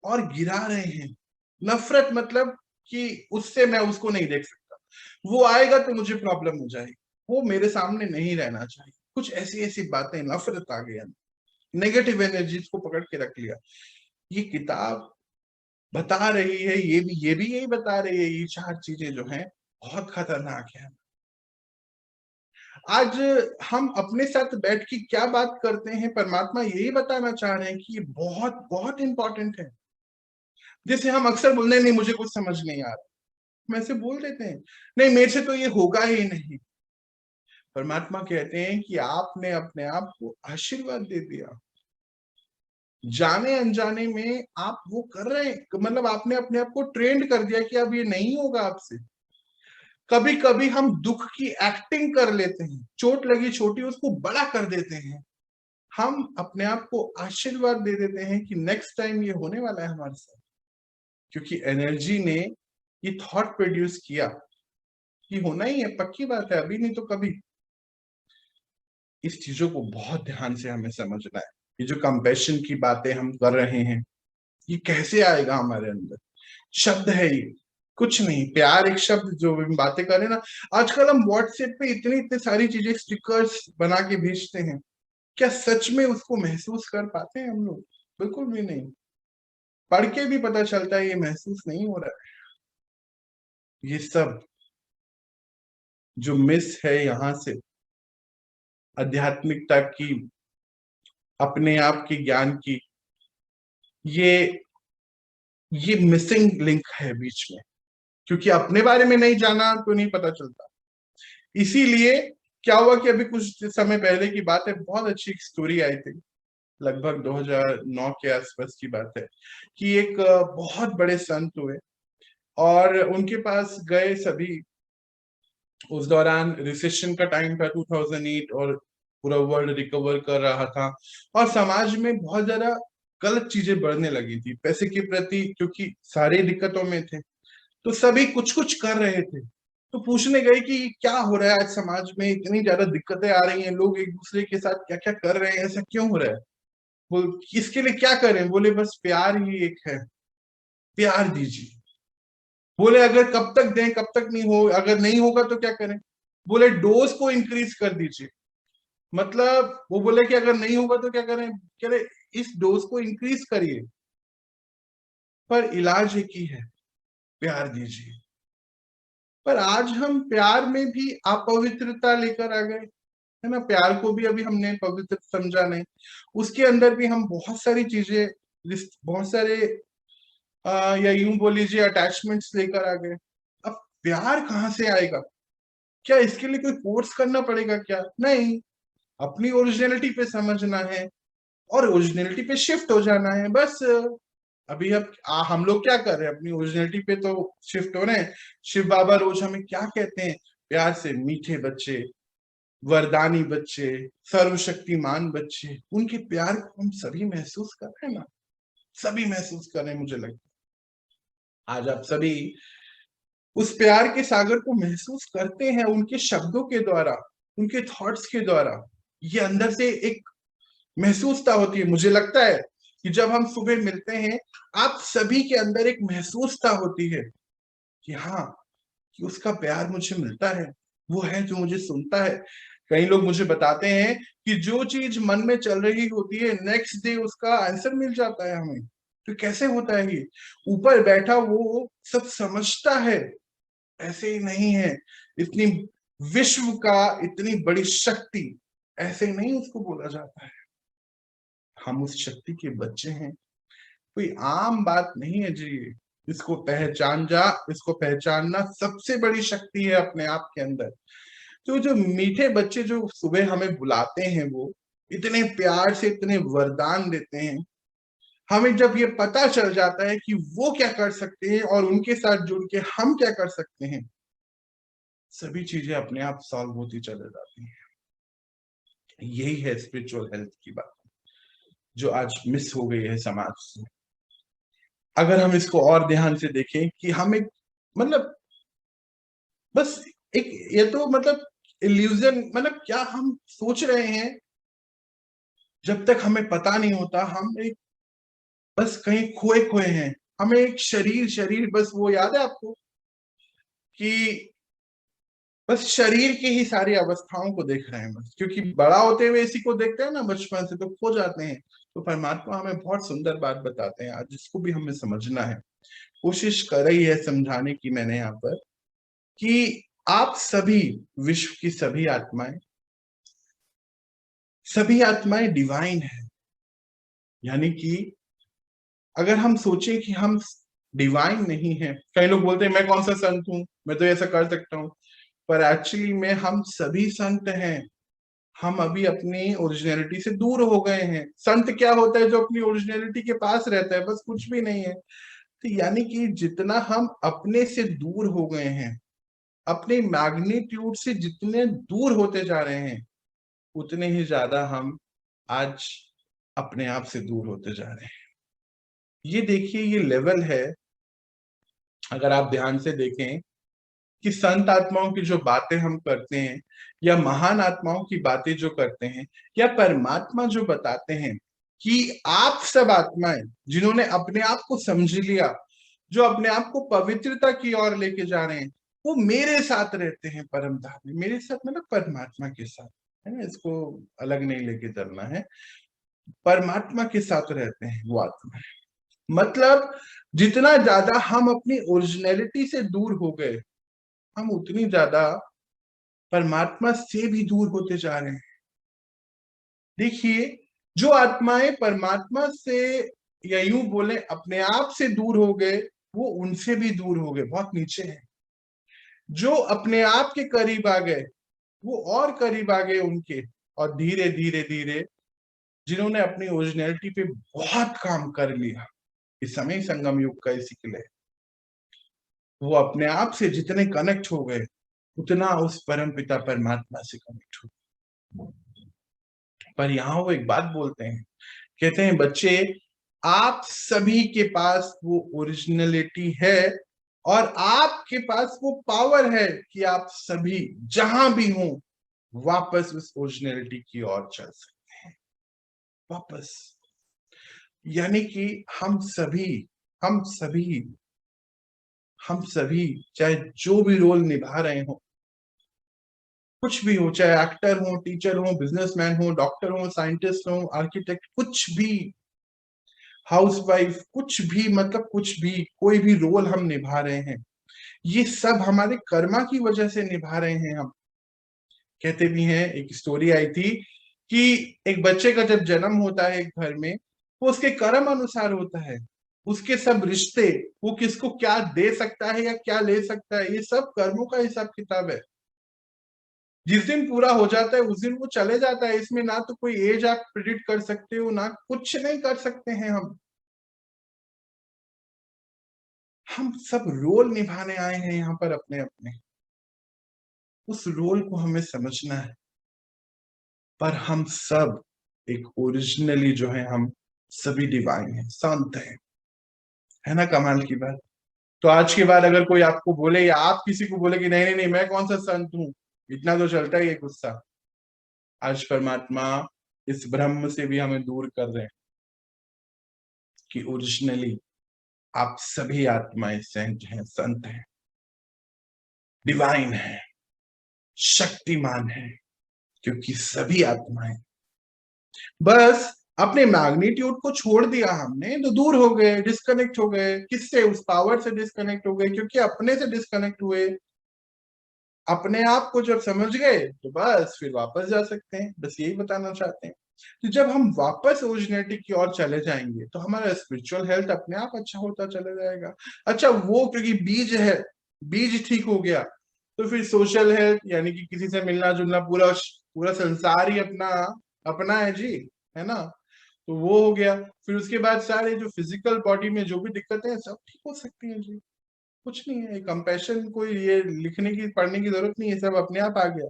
और गिरा रहे हैं। नफरत मतलब कि उससे मैं उसको नहीं देख सकता, वो आएगा तो मुझे प्रॉब्लम हो जाएगी, वो मेरे सामने नहीं रहना चाहिए, कुछ ऐसी ऐसी बातें, नफरत आ गई, नेगेटिव एनर्जीज को पकड़ के रख लिया। ये किताब बता रही है, ये भी यही बता रही है, ये चार चीजें जो हैं बहुत खतरनाक है। आज हम अपने साथ बैठ के क्या बात करते हैं, परमात्मा यही बताना चाह रहे हैं कि ये बहुत बहुत इंपॉर्टेंट है। जैसे हम अक्सर बोलने, नहीं मुझे कुछ समझ नहीं आ रहा, हम ऐसे बोल देते हैं, नहीं मेरे से तो ये होगा ही नहीं। परमात्मा कहते हैं कि आपने अपने आप को आशीर्वाद दे दिया, जाने अनजाने में आप वो कर रहे हैं, मतलब आपने अपने आप को ट्रेंड कर दिया कि अब ये नहीं होगा आपसे। कभी कभी हम दुख की एक्टिंग कर लेते हैं, चोट लगी छोटी उसको बड़ा कर देते हैं, हम अपने आप को आशीर्वाद दे देते हैं कि नेक्स्ट टाइम ये होने वाला है हमारे साथ, क्योंकि एनर्जी ने ये थॉट प्रोड्यूस किया कि होना ही है, पक्की बात है, अभी नहीं तो कभी। इस चीजों को बहुत ध्यान से हमें समझना है। ये जो कंपैशन की बातें हम कर रहे हैं, ये कैसे आएगा हमारे अंदर? शब्द है ये, कुछ नहीं। प्यार एक शब्द, जो हम बातें कर रहे हैं ना, आजकल हम व्हाट्सएप पे इतनी इतनी सारी चीजें, स्टिकर्स बना के भेजते हैं, क्या सच में उसको महसूस कर पाते हैं हम लोग? बिल्कुल भी नहीं। पढ़ के भी पता चलता है ये महसूस नहीं हो रहा है। ये सब जो मिस है यहाँ से, आध्यात्मिकता की, अपने आप के ज्ञान की, ये ये मिसिंग लिंक है बीच में, क्योंकि अपने बारे में नहीं जाना तो नहीं पता चलता। इसीलिए क्या हुआ कि अभी कुछ समय पहले की बात है, बहुत अच्छी स्टोरी आई थी, लगभग 2009 के आसपास की बात है, कि एक बहुत बड़े संत हुए और उनके पास गए सभी। उस दौरान रिसेशन का टाइम था, 2008, और पूरा वर्ल्ड रिकवर कर रहा था और समाज में बहुत ज्यादा गलत चीजें बढ़ने लगी थी पैसे के प्रति, क्योंकि सारे दिक्कतों में थे, तो सभी कुछ कुछ कर रहे थे। तो पूछने गए कि क्या हो रहा है आज समाज में, इतनी ज्यादा दिक्कतें आ रही हैं, लोग एक दूसरे के साथ क्या क्या कर रहे हैं, ऐसा क्यों हो रहा है? बोल इसके लिए क्या करें? बोले बस प्यार ही एक है, प्यार दीजिए। बोले अगर कब तक दें, कब तक नहीं हो, अगर नहीं होगा तो क्या करें? बोले डोज को इंक्रीज कर दीजिए। मतलब वो बोले कि अगर नहीं होगा तो क्या करें? कह रहे इस डोज को इंक्रीज करिए, पर इलाज एक ही है, प्यार दीजिए। पर आज हम प्यार में भी अपवित्रता लेकर आ गए, है ना? प्यार को भी अभी हमने पवित्र समझा नहीं, उसके अंदर भी हम बहुत सारी चीजें, बहुत सारे या यूं बोल लीजिए अटैचमेंट्स लेकर आ गए। अब प्यार कहाँ से आएगा? क्या इसके लिए कोई कोर्स करना पड़ेगा क्या? नहीं, अपनी ओरिजिनलिटी पे समझना है और ओरिजिनलिटी पे शिफ्ट हो जाना है, बस। अभी अब हम लोग क्या कर रहे हैं? अपनी ओरिजिनलिटी पे तो शिफ्ट हो रहे हैं। शिव बाबा रोज हमें क्या कहते हैं? प्यार से, मीठे बच्चे, वरदानी बच्चे, सर्वशक्तिमान बच्चे, उनके प्यार को हम सभी महसूस कर रहे हैं ना? सभी महसूस कर रहे हैं, मुझे लगता है आज आप सभी उस प्यार के सागर को महसूस करते हैं, उनके शब्दों के द्वारा, उनके थॉट्स के द्वारा। ये अंदर से एक महसूसता होती है। मुझे लगता है कि जब हम सुबह मिलते हैं, आप सभी के अंदर एक महसूसता होती है कि हाँ, कि उसका प्यार मुझे मिलता है, वो है जो मुझे सुनता है, कई लोग मुझे बताते हैं कि जो चीज मन में चल रही होती है नेक्स्ट डे उसका आंसर मिल जाता है हमें। तो कैसे होता है ये? ऊपर बैठा वो सब समझता है, ऐसे ही नहीं है। इतनी विश्व का इतनी बड़ी शक्ति, ऐसे ही नहीं उसको बोला जाता है। हम उस शक्ति के बच्चे हैं, कोई आम बात नहीं है जी। इसको इसको पहचानना सबसे बड़ी शक्ति है अपने आप के अंदर। तो जो मीठे बच्चे जो सुबह हमें बुलाते हैं, वो इतने प्यार से इतने वरदान देते हैं, हमें जब ये पता चल जाता है कि वो क्या कर सकते हैं और उनके साथ जुड़ के हम क्या कर सकते हैं, सभी चीजें अपने आप सॉल्व होती चले जाती हैं। यही है स्पिरिचुअल हेल्थ की बात, जो आज मिस हो गई है समाज से। अगर हम इसको और ध्यान से देखें कि हम एक मतलब बस एक, ये तो मतलब इल्यूजन, मतलब क्या हम सोच रहे हैं, जब तक हमें पता नहीं होता हम एक बस कहीं खोए खोए हैं। हमें एक शरीर शरीर बस वो याद है आपको कि बस शरीर की ही सारी अवस्थाओं को देख रहे हैं बस, क्योंकि बड़ा होते हुए इसी को देखते हैं ना बचपन से, तो खो जाते हैं। तो परमात्मा हमें बहुत सुंदर बात बताते हैं आज, जिसको भी हमें समझना है। कोशिश कर रही है समझाने की मैंने यहाँ पर कि आप सभी, विश्व की सभी आत्माएं डिवाइन है। यानी कि अगर हम सोचें कि हम डिवाइन नहीं है, कई लोग बोलते हैं मैं कौन सा संत हूं, मैं तो ऐसा कर सकता हूं, पर एक्चुअली में हम सभी संत हैं। हम अभी अपनी ओरिजिनलिटी से दूर हो गए हैं। संत क्या होता है? जो अपनी ओरिजिनलिटी के पास रहता है, बस, कुछ भी नहीं है। तो यानी कि जितना हम अपने से दूर हो गए हैं, अपने मैग्नीट्यूड से जितने दूर होते जा रहे हैं, उतने ही ज्यादा हम आज अपने आप से दूर होते जा रहे हैं। ये देखिए, ये लेवल है। अगर आप ध्यान से देखें कि संत आत्माओं की जो बातें हम करते हैं, या महान आत्माओं की बातें जो करते हैं, या परमात्मा जो बताते हैं कि आप सब आत्माएं जिन्होंने अपने आप को समझ लिया, जो अपने आप को पवित्रता की ओर लेके जा रहे हैं, वो मेरे साथ रहते हैं परम धाम में। मेरे साथ मतलब परमात्मा के साथ, है ना, इसको अलग नहीं लेके चलना है। परमात्मा के साथ रहते हैं वो आत्मा। मतलब जितना ज्यादा हम अपनी ओरिजिनलिटी से दूर हो गए, हम उतनी ज्यादा परमात्मा से भी दूर होते जा रहे हैं। देखिए, जो आत्माएं परमात्मा से, या यूं बोले अपने आप से दूर हो गए, वो उनसे भी दूर हो गए, बहुत नीचे हैं। जो अपने आप के करीब आ गए, वो और करीब आ गए उनके। और धीरे धीरे धीरे जिन्होंने अपनी ओरिजिनलिटी पे बहुत काम कर लिया, इस समय संगम युग का इसी के लिए, वो अपने आप से जितने कनेक्ट हो गए, उतना उस परम पिता परमात्मा से कनेक्ट हो गए। पर यहाँ वो एक बात बोलते हैं, कहते हैं बच्चे, आप सभी के पास वो ओरिजिनलिटी है, और आपके पास वो पावर है कि आप सभी जहां भी हो वापस उस ओरिजिनलिटी की ओर चल सकते हैं वापस। यानी कि हम सभी हम सभी चाहे जो भी रोल निभा रहे हो, कुछ भी हो, चाहे एक्टर हो, टीचर हो, बिजनेसमैन हो, डॉक्टर हो, साइंटिस्ट हो, आर्किटेक्ट, कुछ भी, हाउसवाइफ, कुछ भी, मतलब कुछ भी, कोई भी रोल हम निभा रहे हैं, ये सब हमारे कर्मा की वजह से निभा रहे हैं हम। कहते भी हैं, एक स्टोरी आई थी कि एक बच्चे का जब जन्म होता है एक घर में, वो उसके कर्म अनुसार होता है। उसके सब रिश्ते, वो किसको क्या दे सकता है या क्या ले सकता है, ये सब कर्मों का हिसाब किताब है। जिस दिन पूरा हो जाता है उस दिन वो चले जाता है। इसमें ना तो कोई एज आप प्रिडिक्ट कर सकते हो, ना कुछ नहीं कर सकते हैं हम सब रोल निभाने आए हैं यहाँ पर अपने अपने। उस रोल को हमें समझना है। पर हम सब एक ओरिजिनली जो है, हम सभी डिवाइन हैं, संत हैं, है ना, कमाल की बात। तो आज के बाद अगर कोई आपको बोले, या आप किसी को बोले कि नहीं नहीं नहीं मैं कौन सा संत हूं, इतना तो चलता ही है गुस्सा। आज परमात्मा इस ब्रह्म से भी हमें दूर कर रहे हैं कि ओरिजिनली आप सभी आत्माएं सेंट हैं, संत हैं, डिवाइन हैं, शक्तिमान हैं, क्योंकि सभी आत्माएं बस अपने मैग्नीट्यूड को छोड़ दिया हमने तो दूर हो गए, डिस्कनेक्ट हो गए। किससे? उस पावर से डिस्कनेक्ट हो गए, क्योंकि अपने से डिस्कनेक्ट हुए। अपने आप को जब समझ गए तो बस फिर वापस जा सकते हैं। बस यही बताना चाहते हैं। तो जब हम वापस ओरिजिनिटी की ओर चले जाएंगे तो हमारा स्पिरिचुअल हेल्थ अपने आप अच्छा होता चला जाएगा। अच्छा, वो क्योंकि बीज है, बीज ठीक हो गया तो फिर सोशल हेल्थ, यानी कि किसी से मिलना जुलना, पूरा पूरा संसार ही अपना अपना है जी, है ना। तो वो हो गया। फिर उसके बाद सारे जो फिजिकल बॉडी में जो भी दिक्कतें हैं सब ठीक हो सकती हैं जी। कुछ नहीं है, कंपैशन कोई ये लिखने की पढ़ने की जरूरत नहीं है, सब अपने आप आ गया।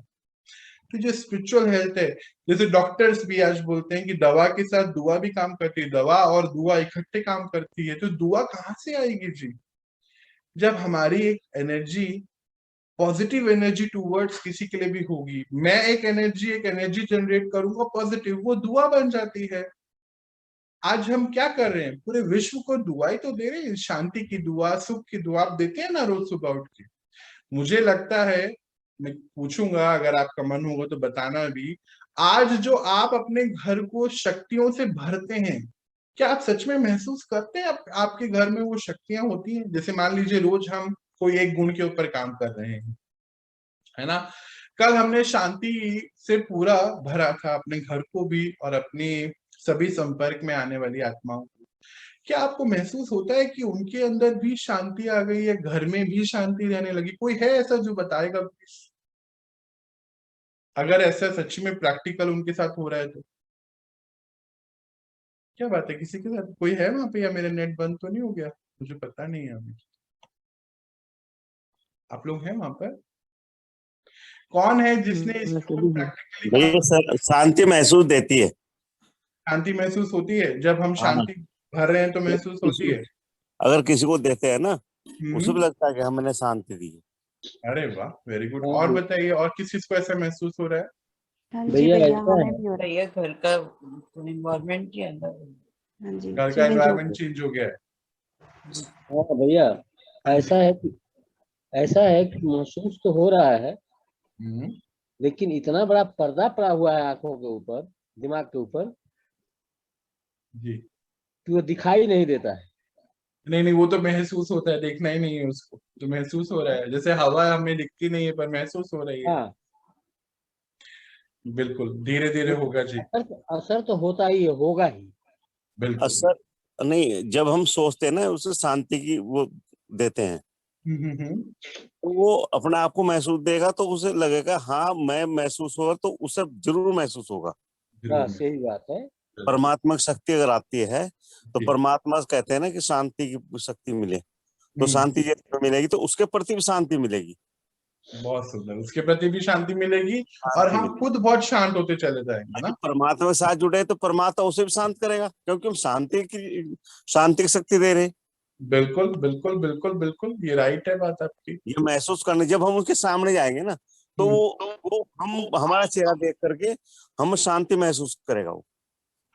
तो जो स्पिरिचुअल हेल्थ है, जैसे डॉक्टर्स भी आज बोलते हैं कि दवा के साथ दुआ भी काम करती है, दवा और दुआ इकट्ठे काम करती है। तो दुआ कहाँ से आएगी जी? जब हमारी एक एनर्जी, पॉजिटिव एनर्जी टूवर्ड्स किसी के लिए भी होगी, मैं एक एनर्जी जनरेट करूंगा पॉजिटिव, वो दुआ बन जाती है। आज हम क्या कर रहे हैं? पूरे विश्व को दुआ ही तो दे रहे हैं, शांति की दुआ, सुख की दुआ आप देते हैं ना रोज सुबह उठ के। मुझे लगता है, मैं पूछूंगा अगर आपका मन होगा तो बताना भी, आज जो आप अपने घर को शक्तियों से भरते हैं, क्या आप सच में महसूस करते हैं आपके घर में वो शक्तियां होती हैं? जैसे मान लीजिए रोज हम कोई एक गुण के ऊपर काम कर रहे हैं, है ना। कल हमने शांति से पूरा भरा था अपने घर को भी और अपनी सभी संपर्क में आने वाली आत्माओं को। क्या आपको महसूस होता है कि उनके अंदर भी शांति आ गई है, घर में भी शांति रहने लगी? कोई है ऐसा जो बताएगा प्लीज, अगर ऐसा सच में प्रैक्टिकल उनके साथ हो रहा है तो? क्या बात है, किसी के साथ कोई है वहां पे, या मेरा नेट बंद तो नहीं हो गया? मुझे पता नहीं है अभी। आप लोग हैं वहां पर? कौन है जिसने इस प्रैक्टिकली काम?
भैया सर, शांति महसूस देती है।
शांति महसूस होती है जब हम
हाँ,
शांति भर रहे हैं तो महसूस होती है?
अगर किसी को देते हैं ना, उसे भी
हम्म।
लगता है कि हमने शांति दी है।
अरे वाह, वेरी गुड।
हाँ
और
जी।
बताइए, और किस चीज को ऐसा महसूस हो रहा है?
हाँ जी
भैया
भैया,
ऐसा
हमें
है,
भी हो रहा है।
ये घर का एनवायरनमेंट के अंदर
हाँ जी,
घर का
चेंज हो
एनवायरनमेंट चेंज हो गया है।
हाँ भैया
हाँ जी।
ऐसा है कि महसूस तो हो रहा है,
हम्म।
लेकिन इतना बड़ा पर्दा पड़ा हुआ है आंखों के ऊपर, दिमाग के ऊपर,
जी।
कि वो दिखाई नहीं देता है।
नहीं नहीं, वो तो महसूस होता है, देखना ही नहीं है उसको, तो महसूस हो रहा है। जैसे हवा हमें दिखती नहीं है पर महसूस हो रही है।
हाँ,
बिल्कुल, धीरे धीरे
लेकिन
होगा जी।
असर तो होता ही है, होगा ही।
बिल्कुल।
असर नहीं, जब हम सोचते हैं ना उसे शांति की वो देते हैं,
हम्म।
तो वो अपने आप को महसूस देगा, तो उसे लगेगा हाँ मैं महसूस होगा, तो उसे जरूर महसूस होगा।
जरूर
बस यही बात है।
परमात्मा की शक्ति अगर आती है तो
जी।
परमात्मा कहते हैं ना कि शांति की शक्ति मिले, तो
हम्म।
शांति जब मिलेगी तो उसके प्रति भी शांति मिलेगी।
बहुत सुंदर, उसके प्रति भी शांति मिलेगी और
शांति
हम
मिलेगी।
खुद बहुत शांत होते चले जाएंगे ना।
परमात्मा के साथ जुड़े तो परमात्मा उसे भी शांत करेगा, क्योंकि हम शांति की शक्ति दे रहे हैं।
बिल्कुल बिल्कुल बिल्कुल बिल्कुल, ये राइट है बात आपकी।
ये महसूस करने जब हम उसके सामने जाएंगे ना, तो
हम्म।
वो हम हमारा चेहरा देख करके हम शांति महसूस करेगा वो।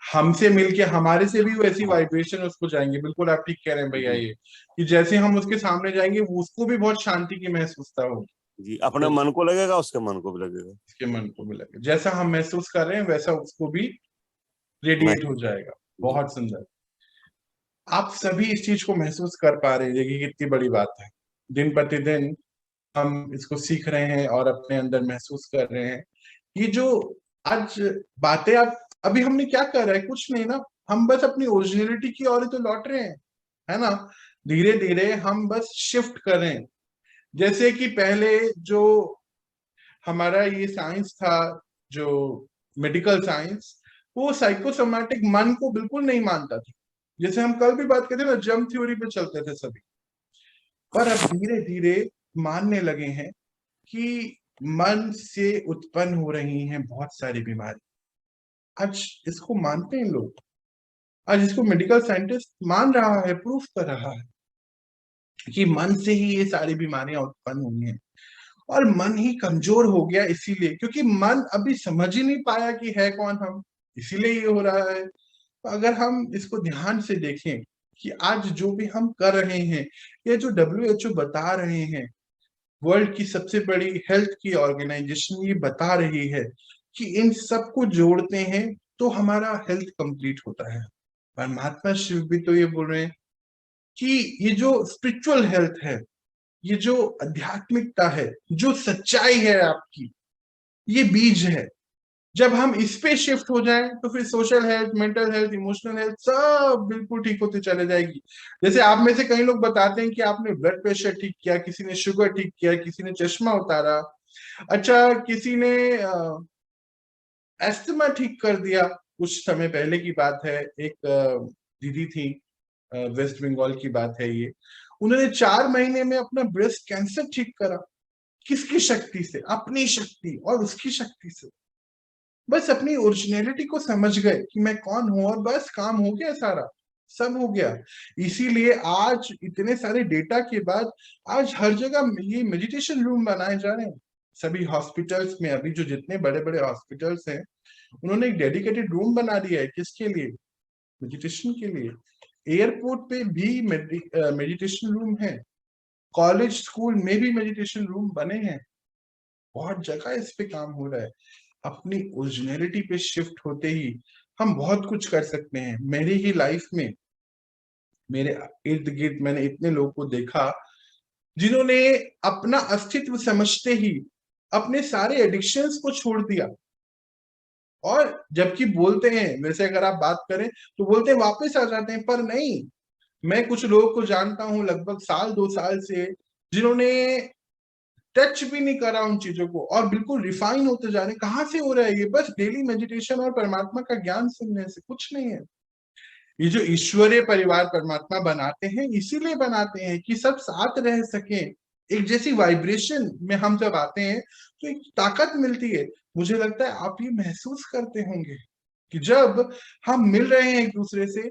हमसे मिलके हमारे से भी वैसी
हाँ
वाइब्रेशन उसको जाएंगे। बिल्कुल आप ठीक कह रहे हैं भैया,
जी,
ये कि जैसे हम उसके सामने जाएंगे वो उसको भी बहुत शांति की महसूसता होगी।
जी अपने मन को लगेगा, उसके मन को भी लगेगा।
उसके मन को भी लगे, जैसा हम महसूस कर रहे हैं वैसा उसको भी
मैं
रेडिएट हो जाएगा।
जी
बहुत सुंदर। आप सभी इस चीज को महसूस कर पा रहे हैं, देखिए कितनी बड़ी बात है। दिन प्रतिदिन हम इसको सीख रहे हैं और अपने अंदर महसूस कर रहे हैं। ये जो आज बातें आप, अभी हमने क्या कर रहा है? कुछ नहीं ना, हम बस अपनी ओरिजिनलिटी की ओर ही तो लौट रहे हैं, है ना। धीरे धीरे हम बस शिफ्ट कर रहे हैं। जैसे कि पहले जो हमारा ये साइंस था, जो मेडिकल साइंस, वो साइकोसोमैटिक मन को बिल्कुल नहीं मानता था। जैसे हम कल भी बात करते थे ना, जर्म थ्योरी पे चलते थे सभी। पर अब धीरे धीरे मानने लगे हैं कि मन से उत्पन्न हो रही हैं बहुत सारी बीमारी। आज इसको मानते हैं लोग, आज इसको मेडिकल साइंटिस्ट मान रहा है, प्रूफ कर रहा है कि मन से ही ये सारी बीमारियां उत्पन्न हुई हैं। और मन ही कमजोर हो गया इसीलिए, क्योंकि मन अभी समझ ही नहीं पाया कि है कौन हम, इसीलिए ये हो रहा है। तो अगर हम इसको ध्यान से देखें कि आज जो भी हम कर रहे हैं, ये जो WHO बता रहे हैं, वर्ल्ड की सबसे बड़ी हेल्थ की ऑर्गेनाइजेशन ये बता रही है कि इन सबको जोड़ते हैं तो हमारा हेल्थ कंप्लीट होता है। परमात्मा शिव भी तो ये बोल रहे हैं कि ये जो स्पिरिचुअल हेल्थ है, ये जो आध्यात्मिकता है, जो सच्चाई है आपकी, ये बीज है। जब हम इस पे शिफ्ट हो जाएं तो फिर social health, mental health, emotional health सब बिल्कुल ठीक होती चले जाएगी। जैसे आप में से कई लोग बताते हैं कि आपने ब्लड प्रेशर ठीक किया, किसी ने शुगर ठीक किया, किसी ने चश्मा उतारा, अच्छा किसी ने एस्थमा ठीक कर दिया। कुछ समय पहले की बात है, एक दीदी थी, वेस्ट बंगाल की बात है ये, उन्होंने 4 महीने में अपना ब्रेस्ट कैंसर ठीक करा। किसकी शक्ति से? अपनी शक्ति और उसकी शक्ति से। बस अपनी ओरिजिनलिटी को समझ गए कि मैं कौन हूं और बस काम हो गया, सारा सब हो गया। इसीलिए आज इतने सारे डेटा के बाद आज हर जगह ये मेडिटेशन रूम बनाए जा रहे हैं। सभी हॉस्पिटल्स में अभी जो जितने बड़े बड़े हॉस्पिटल्स हैं, उन्होंने एक डेडिकेटेड रूम बना दिया है। किसके लिए? मेडिटेशन के लिए। एयरपोर्ट पे भी मेडिटेशन रूम है, कॉलेज स्कूल में भी मेडिटेशन रूम बने हैं, बहुत जगह इस पे काम हो रहा है। अपनी ओरिजिनलिटी पे शिफ्ट होते ही हम बहुत कुछ कर सकते हैं। मेरी ही लाइफ में, मेरे इर्द गिर्द मैंने इतने लोगों को देखा जिन्होंने अपना अस्तित्व समझते ही अपने सारे एडिक्शंस को छोड़ दिया। और जबकि बोलते हैं, वैसे अगर आप बात करें तो बोलते हैं वापस आ जाते हैं, पर नहीं। मैं कुछ लोगों को जानता हूं लगभग 1-2 साल से, जिन्होंने टच भी नहीं करा उन चीजों को और बिल्कुल रिफाइन होते जा रहे हैं। कहाँ से हो रहा है ये? बस डेली मेडिटेशन और परमात्मा का ज्ञान सुनने से, कुछ नहीं है। ये जो ईश्वरीय परिवार परमात्मा बनाते हैं, इसीलिए बनाते हैं कि सब साथ रह सके। एक जैसी वाइब्रेशन में हम जब आते हैं तो एक ताकत मिलती है। मुझे लगता है आप ये महसूस करते होंगे कि जब हम मिल रहे हैं एक दूसरे से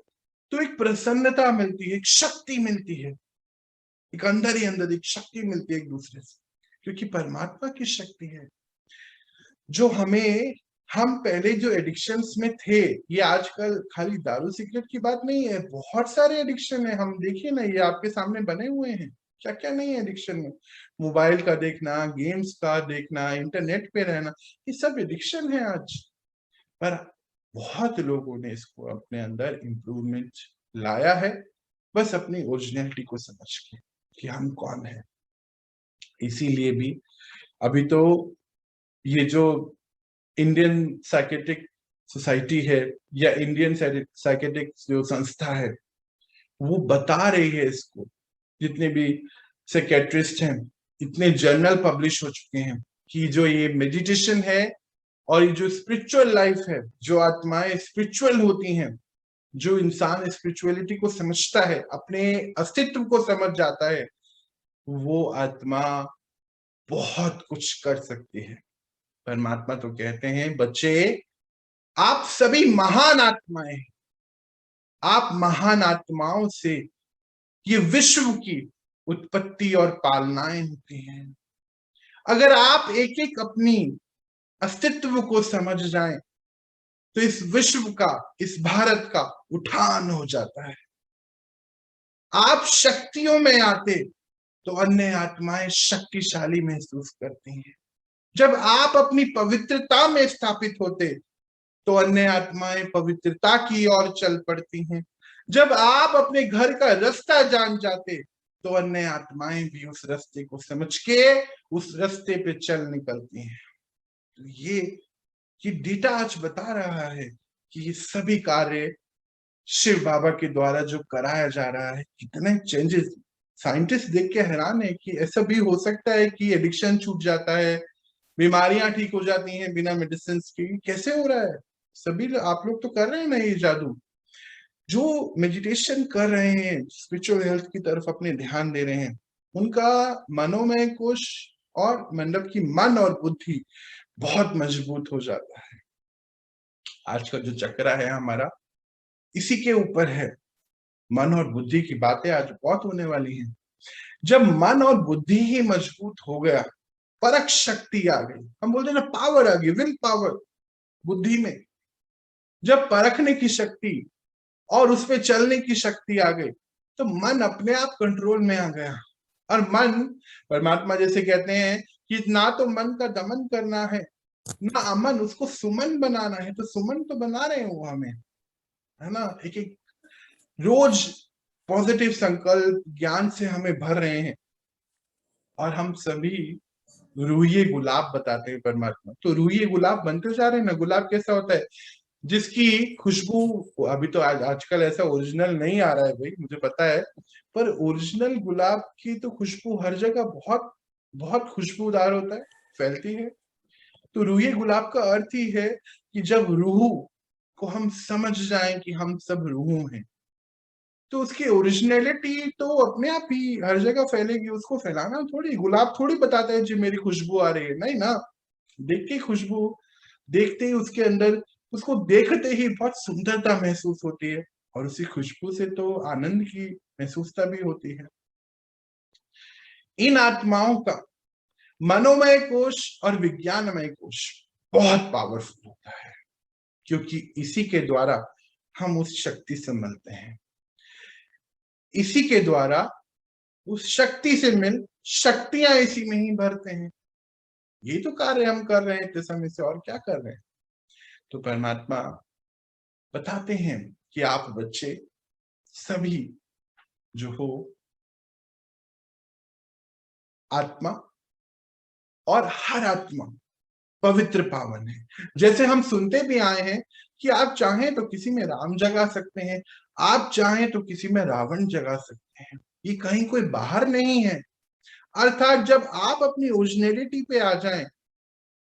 तो एक प्रसन्नता मिलती है, एक शक्ति मिलती है, एक अंदर ही अंदर एक शक्ति मिलती है एक दूसरे से, क्योंकि परमात्मा की शक्ति है जो हमें, हम पहले जो एडिक्शंस में थे, ये आजकल खाली दारू सिगरेट की बात नहीं है, बहुत सारे एडिक्शन है। हम देखिए ना, ये आपके सामने बने हुए हैं, क्या क्या नहीं है एडिक्शन में। मोबाइल का देखना, गेम्स का देखना, इंटरनेट पे रहना, ये सब एडिक्शन है आज। पर बहुत लोगों ने इसको अपने अंदर इम्प्रूवमेंट लाया है, बस अपनी ओरिजिनलिटी को समझ के कि हम कौन है। इसीलिए भी अभी तो ये जो इंडियन साइकेट्रिक सोसाइटी है या इंडियन साइकेट्रिक जो संस्था है, वो बता रही है इसको। जितने भी साइकेट्रिस्ट हैं, इतने जर्नल पब्लिश हो चुके हैं कि जो ये मेडिटेशन है और ये जो स्पिरिचुअल लाइफ है, जो आत्माएं स्पिरिचुअल होती हैं, जो इंसान स्पिरिचुअलिटी को समझता है, अपने अस्तित्व को समझ जाता है, वो आत्मा बहुत कुछ कर सकती है। परमात्मा तो कहते हैं, बच्चे आप सभी महान आत्माएं, आप महान आत्माओं से ये विश्व की उत्पत्ति और पालनाएं होती हैं। अगर आप एक एक अपनी अस्तित्व को समझ जाएं तो इस विश्व का, इस भारत का उठान हो जाता है। आप शक्तियों में आते तो अन्य आत्माएं शक्तिशाली महसूस करती हैं। जब आप अपनी पवित्रता में स्थापित होते तो अन्य आत्माएं पवित्रता की ओर चल पड़ती हैं। जब आप अपने घर का रास्ता जान जाते तो अन्य आत्माएं भी उस रास्ते को समझ के उस रास्ते पे चल निकलती हैं। तो ये डेटा आज बता रहा है कि ये सभी कार्य शिव बाबा के द्वारा जो कराया जा रहा है, कितने चेंजेस। साइंटिस्ट देख के हैरान है कि ऐसा भी हो सकता है कि एडिक्शन छूट जाता है, बीमारियां ठीक हो जाती हैं बिना मेडिसिन के। कैसे हो रहा है? सभी आप लोग तो कर रहे हैं ना ये जादू। जो मेडिटेशन कर रहे हैं, स्पिरिचुअल हेल्थ की तरफ अपने ध्यान दे रहे हैं, उनका मनोमय कोश और मतलब की मन और बुद्धि बहुत मजबूत हो जाता है। आज का जो चक्रा है हमारा, इसी के ऊपर है। मन और बुद्धि की बातें आज बहुत होने वाली हैं। जब मन और बुद्धि ही मजबूत हो गया, परख शक्ति आ गई, हम बोलते हैं ना पावर आ गई, विल पावर बुद्धि में। जब परखने की शक्ति और उस पे चलने की शक्ति आ गई तो मन अपने आप कंट्रोल में आ गया। और मन, परमात्मा जैसे कहते हैं कि ना तो मन का दमन करना है ना अमन, उसको सुमन बनाना है तो सुमन तो बना रहे हो हमें, है ना। एक एक रोज पॉजिटिव संकल्प ज्ञान से हमें भर रहे हैं, और हम सभी रूहिए गुलाब बताते हैं परमात्मा। तो रूहिए गुलाब बनते जा रहे हैं ना। गुलाब कैसा होता है, जिसकी खुशबू अभी तो आजकल ऐसा ओरिजिनल नहीं आ रहा है भाई, मुझे पता है, पर ओरिजिनल गुलाब की तो खुशबू हर जगह बहुत बहुत खुशबूदार होता है, फैलती है। तो रूहिए गुलाब का अर्थ ही है कि जब रूह को हम समझ जाएं कि हम सब रूह हैं, तो उसकी ओरिजिनलिटी तो अपने आप ही हर जगह फैलेगी। उसको फैलाना थोड़ी, गुलाब थोड़ी बताता है जी मेरी खुशबू आ रही है, नहीं ना। देखते ही खुशबू, देखते ही उसके अंदर, उसको देखते ही बहुत सुंदरता महसूस होती है, और उसी खुशबू से तो आनंद की महसूसता भी होती है। इन आत्माओं का मनोमय कोश और विज्ञानमय कोश बहुत पावरफुल होता है, क्योंकि इसी के द्वारा हम उस शक्ति से मिलते हैं, इसी के द्वारा उस शक्ति से मिल शक्तियां इसी में ही भरते हैं। ये तो कार्य हम कर रहे हैं इतने समय से, और क्या कर रहे हैं। तो परमात्मा बताते हैं कि आप बच्चे सभी जो हो आत्मा, और हर आत्मा पवित्र पावन है। जैसे हम सुनते भी आए हैं कि आप चाहें तो किसी में राम जगा सकते हैं, आप चाहें तो किसी में रावण जगा सकते हैं, ये कहीं कोई बाहर नहीं है। अर्थात जब आप अपनी ओरिजिनलिटी पे आ जाएं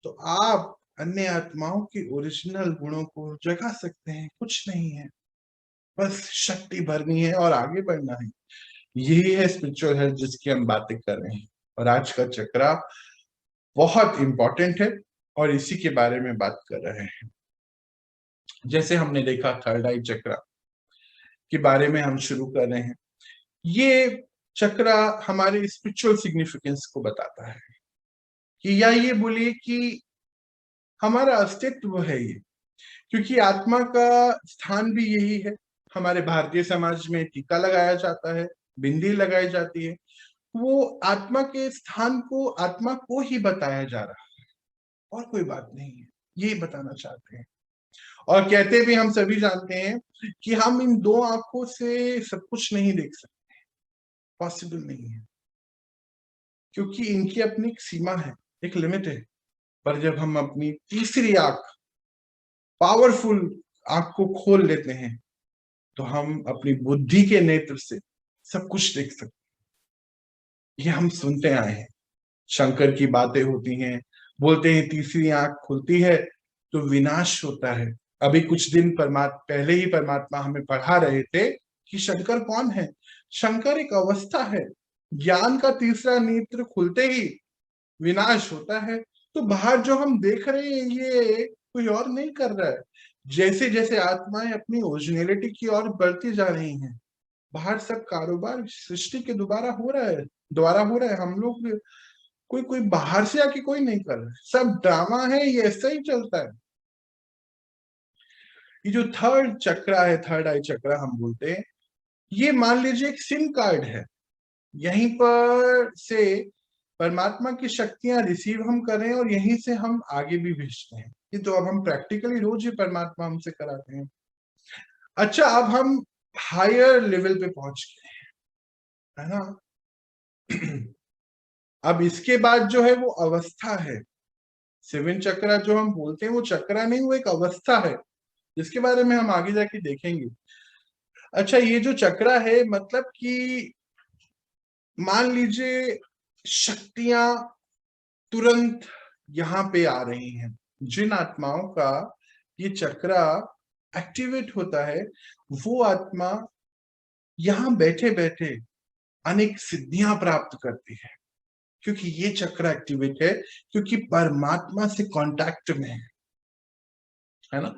तो आप अन्य आत्माओं की ओरिजिनल गुणों को जगा सकते हैं। कुछ नहीं है, बस शक्ति भरनी है और आगे बढ़ना है। यही है स्पिरिचुअल हेल्थ जिसकी हम बातें कर रहे हैं। और आज का चक्रा बहुत इंपॉर्टेंट है और इसी के बारे में बात कर रहे हैं। जैसे हमने देखा थर्ड आई चक्रा के बारे में हम शुरू कर रहे हैं। ये चक्रा हमारे स्पिरिचुअल सिग्निफिकेंस को बताता है कि, या ये बोलिए कि हमारा अस्तित्व है ये, क्योंकि आत्मा का स्थान भी यही है। हमारे भारतीय समाज में टीका लगाया जाता है, बिंदी लगाई जाती है, वो आत्मा के स्थान को, आत्मा को ही बताया जा रहा है, और कोई बात नहीं है, ये बताना चाहते हैं। और कहते भी हम सभी जानते हैं कि हम इन दो आंखों से सब कुछ नहीं देख सकते, पॉसिबल नहीं है, क्योंकि इनकी अपनी एक सीमा है, एक लिमिट है। पर जब हम अपनी तीसरी आंख, पावरफुल आंख को खोल लेते हैं, तो हम अपनी बुद्धि के नेत्र से सब कुछ देख सकते हैं। ये हम सुनते आए हैं, शंकर की बातें होती हैं, बोलते हैं तीसरी आंख खुलती है तो विनाश होता है। अभी कुछ दिन पहले ही परमात्मा हमें पढ़ा रहे थे कि शंकर कौन है। शंकर एक अवस्था है, ज्ञान का तीसरा नेत्र खुलते ही विनाश होता है। तो बाहर जो हम देख रहे हैं ये कोई और नहीं कर रहा है। जैसे जैसे आत्माएं अपनी ओरिजिनलिटी की ओर बढ़ती जा रही हैं, बाहर सब कारोबार सृष्टि के द्वारा हो रहा है। हम लोग कोई बाहर से आके कोई नहीं कर रहा है, सब ड्रामा है, ये ऐसा ही चलता है। ये जो थर्ड चक्रा है, थर्ड आई चक्रा हम बोलते हैं, ये मान लीजिए एक सिम कार्ड है। यहीं पर से परमात्मा की शक्तियां रिसीव हम कर रहे हैं और यहीं से हम आगे भी भेजते हैं। ये तो अब हम प्रैक्टिकली रोज ही परमात्मा हमसे कराते हैं। अच्छा, अब हम हायर लेवल पे पहुंच गए हैं, है ना। अब इसके बाद जो है वो अवस्था है। सेवन चक्रा जो हम बोलते हैं वो चक्रा नहीं, वो एक अवस्था है, जिसके बारे में हम आगे जाके देखेंगे। अच्छा, ये जो चक्रा है, मतलब कि मान लीजिए शक्तियां तुरंत यहाँ पे आ रही हैं। जिन आत्माओं का ये चक्रा एक्टिवेट होता है, वो आत्मा यहाँ बैठे बैठे अनेक सिद्धियां प्राप्त करती है, क्योंकि ये चक्र एक्टिवेट है, क्योंकि परमात्मा से कांटेक्ट में है ना।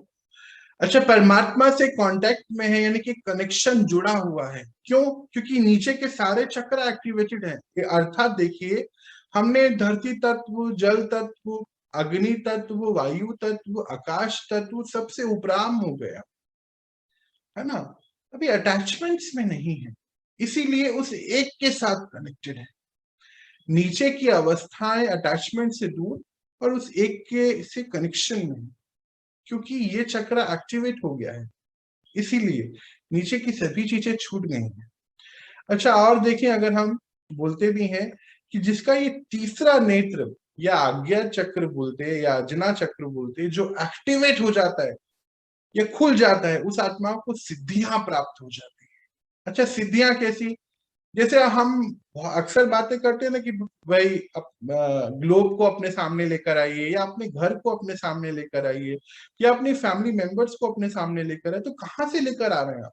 अच्छा, परमात्मा से कांटेक्ट में है, यानी कि कनेक्शन जुड़ा हुआ है। क्यों? क्योंकि नीचे के सारे चक्र एक्टिवेटेड है। अर्थात देखिए, हमने धरती तत्व, जल तत्व, अग्नि तत्व, वायु तत्व, आकाश तत्व सबसे उपराम हो गया, है ना। अभी अटैचमेंट्स में नहीं है, इसीलिए उस एक के साथ कनेक्टेड है। नीचे की अवस्थाएं अटैचमेंट से दूर, और उस एक के से कनेक्शन में, क्योंकि ये चक्र एक्टिवेट हो गया है, इसीलिए नीचे की सभी चीजें छूट गई हैं। अच्छा, और देखिए, अगर हम बोलते भी हैं कि जिसका ये तीसरा नेत्र या आज्ञा चक्र बोलते हैं या अजना चक्र बोलते हैं, जो एक्टिवेट हो जाता है या खुल जाता है, उस आत्मा को सिद्धियां प्राप्त हो जाती है। अच्छा, सिद्धियां कैसी? जैसे हम अक्सर बातें करते हैं ना कि भाई ग्लोब को अपने सामने लेकर आइए, या अपने घर को अपने सामने लेकर आइए, या अपनी फैमिली मेंबर्स को अपने सामने लेकर आए। तो कहाँ से लेकर आ रहे हैं आप?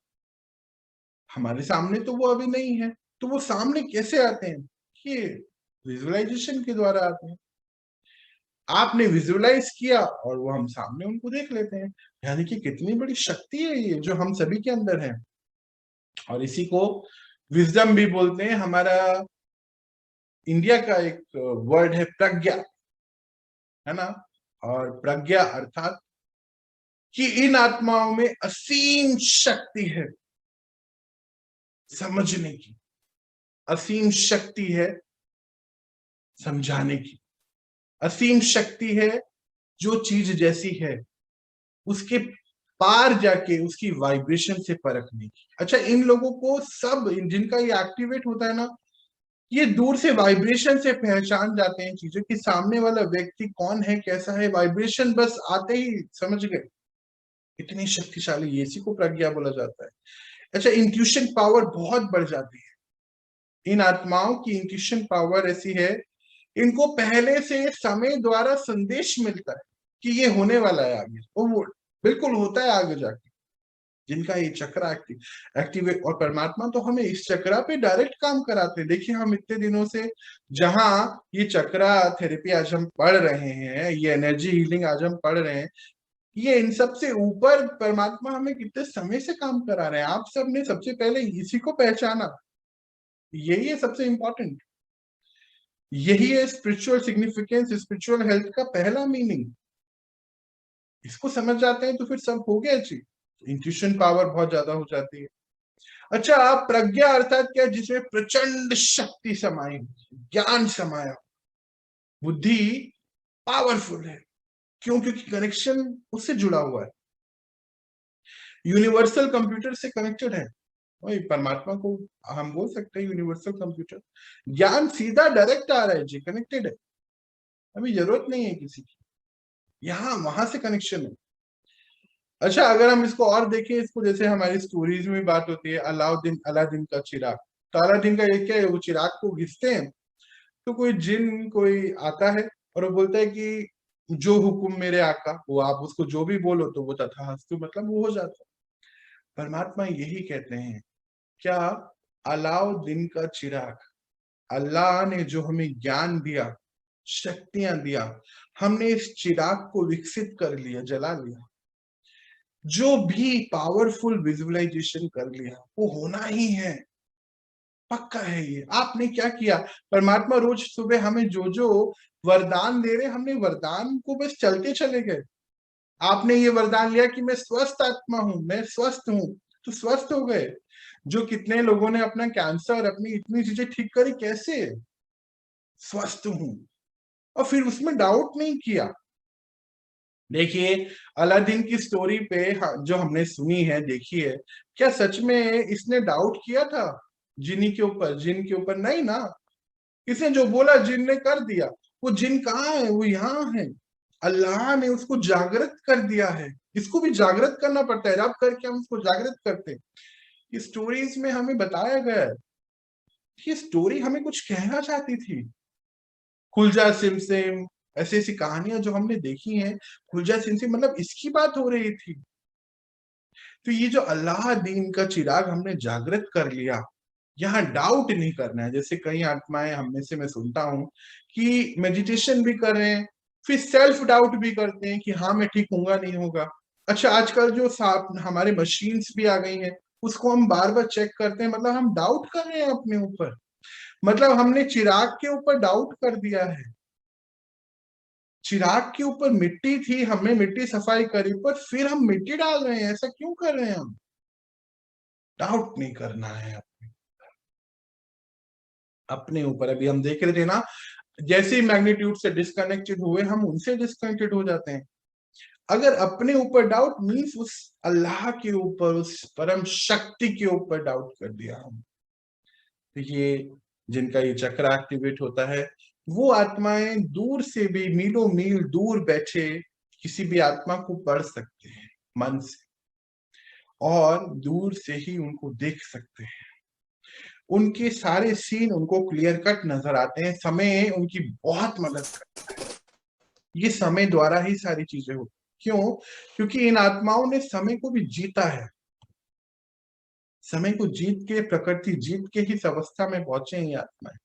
हमारे सामने तो वो अभी नहीं है, तो वो सामने कैसे आते हैं? ये विजुअलाइजेशन के द्वारा आते हैं। आपने विजुअलाइज किया और वो हम सामने उनको देख लेते हैं। यानी कि कितनी बड़ी शक्ति है ये, जो हम सभी के अंदर है। और इसी को विजडम भी बोलते हैं। हमारा इंडिया का एक वर्ड है प्रज्ञा, है ना। और प्रज्ञा अर्थात कि इन आत्माओं में असीम शक्ति है समझने की, असीम शक्ति है समझाने की, असीम शक्ति है जो चीज जैसी है उसके पार जाके उसकी वाइब्रेशन से परखने की। अच्छा, इन लोगों को सब जिनका ये एक्टिवेट होता है ना, ये दूर से वाइब्रेशन से पहचान जाते हैं चीजों कि सामने वाला व्यक्ति कौन है, कैसा है। वाइब्रेशन बस आते ही समझ गए, इतनी शक्तिशाली, इसी को प्रज्ञा बोला जाता है। अच्छा, इंट्यूशन पावर बहुत बढ़ जाती है। इन आत्माओं की इंट्यूशन पावर ऐसी है, इनको पहले से समय द्वारा संदेश मिलता है कि ये होने वाला है आगे, और वो बिल्कुल होता है आगे जाके, जिनका ये चक्र एक्टिवेट। और परमात्मा तो हमें इस चक्रा पे डायरेक्ट काम कराते हैं। देखिए, हम इतने दिनों से जहां ये चक्रा थेरेपी आज हम पढ़ रहे हैं, ये एनर्जी हीलिंग आज हम पढ़ रहे हैं, ये इन सबसे ऊपर परमात्मा हमें कितने समय से काम करा रहे हैं। आप सब ने सबसे पहले इसी को पहचाना, यही है सबसे इंपॉर्टेंट। यही है स्पिरिचुअल सिग्निफिकेंस, स्पिरिचुअल हेल्थ का पहला मीनिंग। इसको समझ जाते हैं तो फिर सब हो गया जी। इंट्यूशन पावर बहुत ज्यादा हो जाती है। अच्छा, आप प्रज्ञा अर्थात क्या? जिसमें प्रचंड शक्ति समाई, ज्ञान समाया, बुद्धि पावरफुल है। क्यों? क्योंकि कनेक्शन उससे जुड़ा हुआ है, यूनिवर्सल कंप्यूटर से कनेक्टेड है। वही परमात्मा को हम बोल सकते हैं यूनिवर्सल कंप्यूटर। ज्ञान सीधा डायरेक्ट आ रहा है जी, कनेक्टेड है, अभी जरूरत नहीं है किसी की, यहां वहां से कनेक्शन है। अच्छा, अगर हम इसको और देखें, इसको जैसे हमारी स्टोरीज में बात होती है अलादीन का चिराग। तो अलादीन का ये क्या है? वो चिराग को घिसते हैं तो कोई जिन कोई आता है और वो बोलता है कि जो हुक्म मेरे आका, वो आप उसको जो भी बोलो तो वो तथास्तु, मतलब वो हो जाता है। परमात्मा यही कहते हैं, क्या? अलाउद्दीन का चिराग, अल्लाह ने जो हमें ज्ञान दिया, शक्तियां दिया, हमने इस चिराग को विकसित कर लिया, जला लिया। जो भी पावरफुल विजुअलाइजेशन कर लिया वो होना ही है, पक्का है ये। आपने क्या किया? परमात्मा रोज सुबह हमें जो जो वरदान दे रहे, हमने वरदान को बस चलते चले गए। आपने ये वरदान लिया कि मैं स्वस्थ आत्मा हूं, मैं स्वस्थ हूं, तो स्वस्थ हो गए। जो कितने लोगों ने अपना कैंसर, अपनी इतनी चीजें ठीक करी, कैसे? स्वस्थ हूं, और फिर उसमें डाउट नहीं किया। देखिए, अलादीन की स्टोरी पे जो हमने सुनी है, देखी है, क्या सच में इसने डाउट किया था जिनी के ऊपर, जिन के ऊपर? नहीं ना। इसने जो बोला जिन ने कर दिया। वो जिन कहाँ है? वो यहाँ है। अल्लाह ने उसको जागृत कर दिया है। इसको भी जागृत करना पड़ता है, रब करके हम उसको जागृत करते हैं। ये स्टोरीज में हमें बताया गया है। ये स्टोरी हमें कुछ कहना चाहती थी। खुलजा सिमसिम, ऐसी ऐसी कहानियां जो हमने देखी हैं, खुलजा सिमसिम मतलब इसकी बात हो रही थी। तो ये जो अल्लाह दीन का चिराग हमने जागृत कर लिया, यहाँ डाउट नहीं करना है। जैसे कई आत्माएं हम में से मैं सुनता हूं कि मेडिटेशन भी कर रहे हैं, फिर सेल्फ डाउट भी करते हैं कि हाँ मैं ठीक होऊंगा नहीं होगा। अच्छा, आजकल जो हमारे मशीन्स भी आ गई हैं, उसको हम बार बार चेक करते हैं, मतलब हम डाउट कर रहे हैं अपने ऊपर, मतलब हमने चिराग के ऊपर डाउट कर दिया है। चिराग के ऊपर मिट्टी थी, हमने मिट्टी सफाई करी, पर फिर हम मिट्टी डाल रहे हैं। ऐसा क्यों कर रहे हैं हम? डाउट नहीं करना है अपने ऊपर। अभी हम देख रहे थे ना, जैसे ही मैग्नीट्यूड से डिस्कनेक्टेड हुए हम उनसे डिस्कनेक्टेड हो जाते हैं। अगर अपने ऊपर डाउट मीन्स उस अल्लाह के ऊपर, उस परम शक्ति के ऊपर डाउट कर दिया हम। तो ये जिनका ये चक्र एक्टिवेट होता है वो आत्माएं दूर से भी, मीलों मील दूर बैठे किसी भी आत्मा को पढ़ सकते हैं मन से, और दूर से ही उनको देख सकते हैं। उनके सारे सीन उनको क्लियर कट नजर आते हैं। समय उनकी बहुत मदद करता है। ये समय द्वारा ही सारी चीजें होती। क्यों? क्योंकि इन आत्माओं ने समय को भी जीता है। समय को जीत के, प्रकृति जीत के ही इस अवस्था में पहुंचे ये आत्माएं।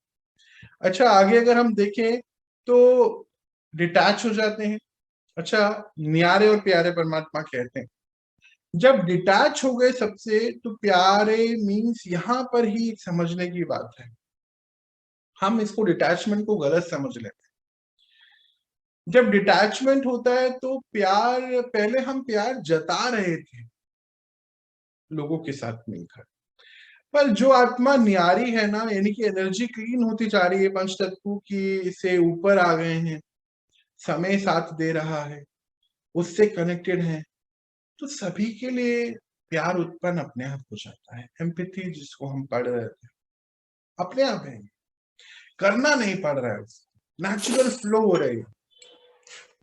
अच्छा, आगे अगर हम देखें तो डिटैच हो जाते हैं। अच्छा, न्यारे और प्यारे परमात्मा कहते हैं जब डिटैच हो गए सबसे, तो प्यारे मीन्स यहां पर ही समझने की बात है। हम इसको डिटैचमेंट को गलत समझ लेते हैं। जब डिटैचमेंट होता है तो प्यार, पहले हम प्यार जता रहे थे लोगों के साथ मिलकर, पर जो आत्मा न्यारी है ना, यानी कि एनर्जी क्लीन होती जा रही है, पंच तत्व की से ऊपर आ गए हैं, समय साथ दे रहा है, उससे कनेक्टेड है, तो सभी के लिए प्यार उत्पन्न अपने आप हो जाता है। एम्पैथी जिसको हम पढ़ रहे थे, अपने आप है, करना नहीं पड़ रहा है, नेचुरल फ्लो हो रही है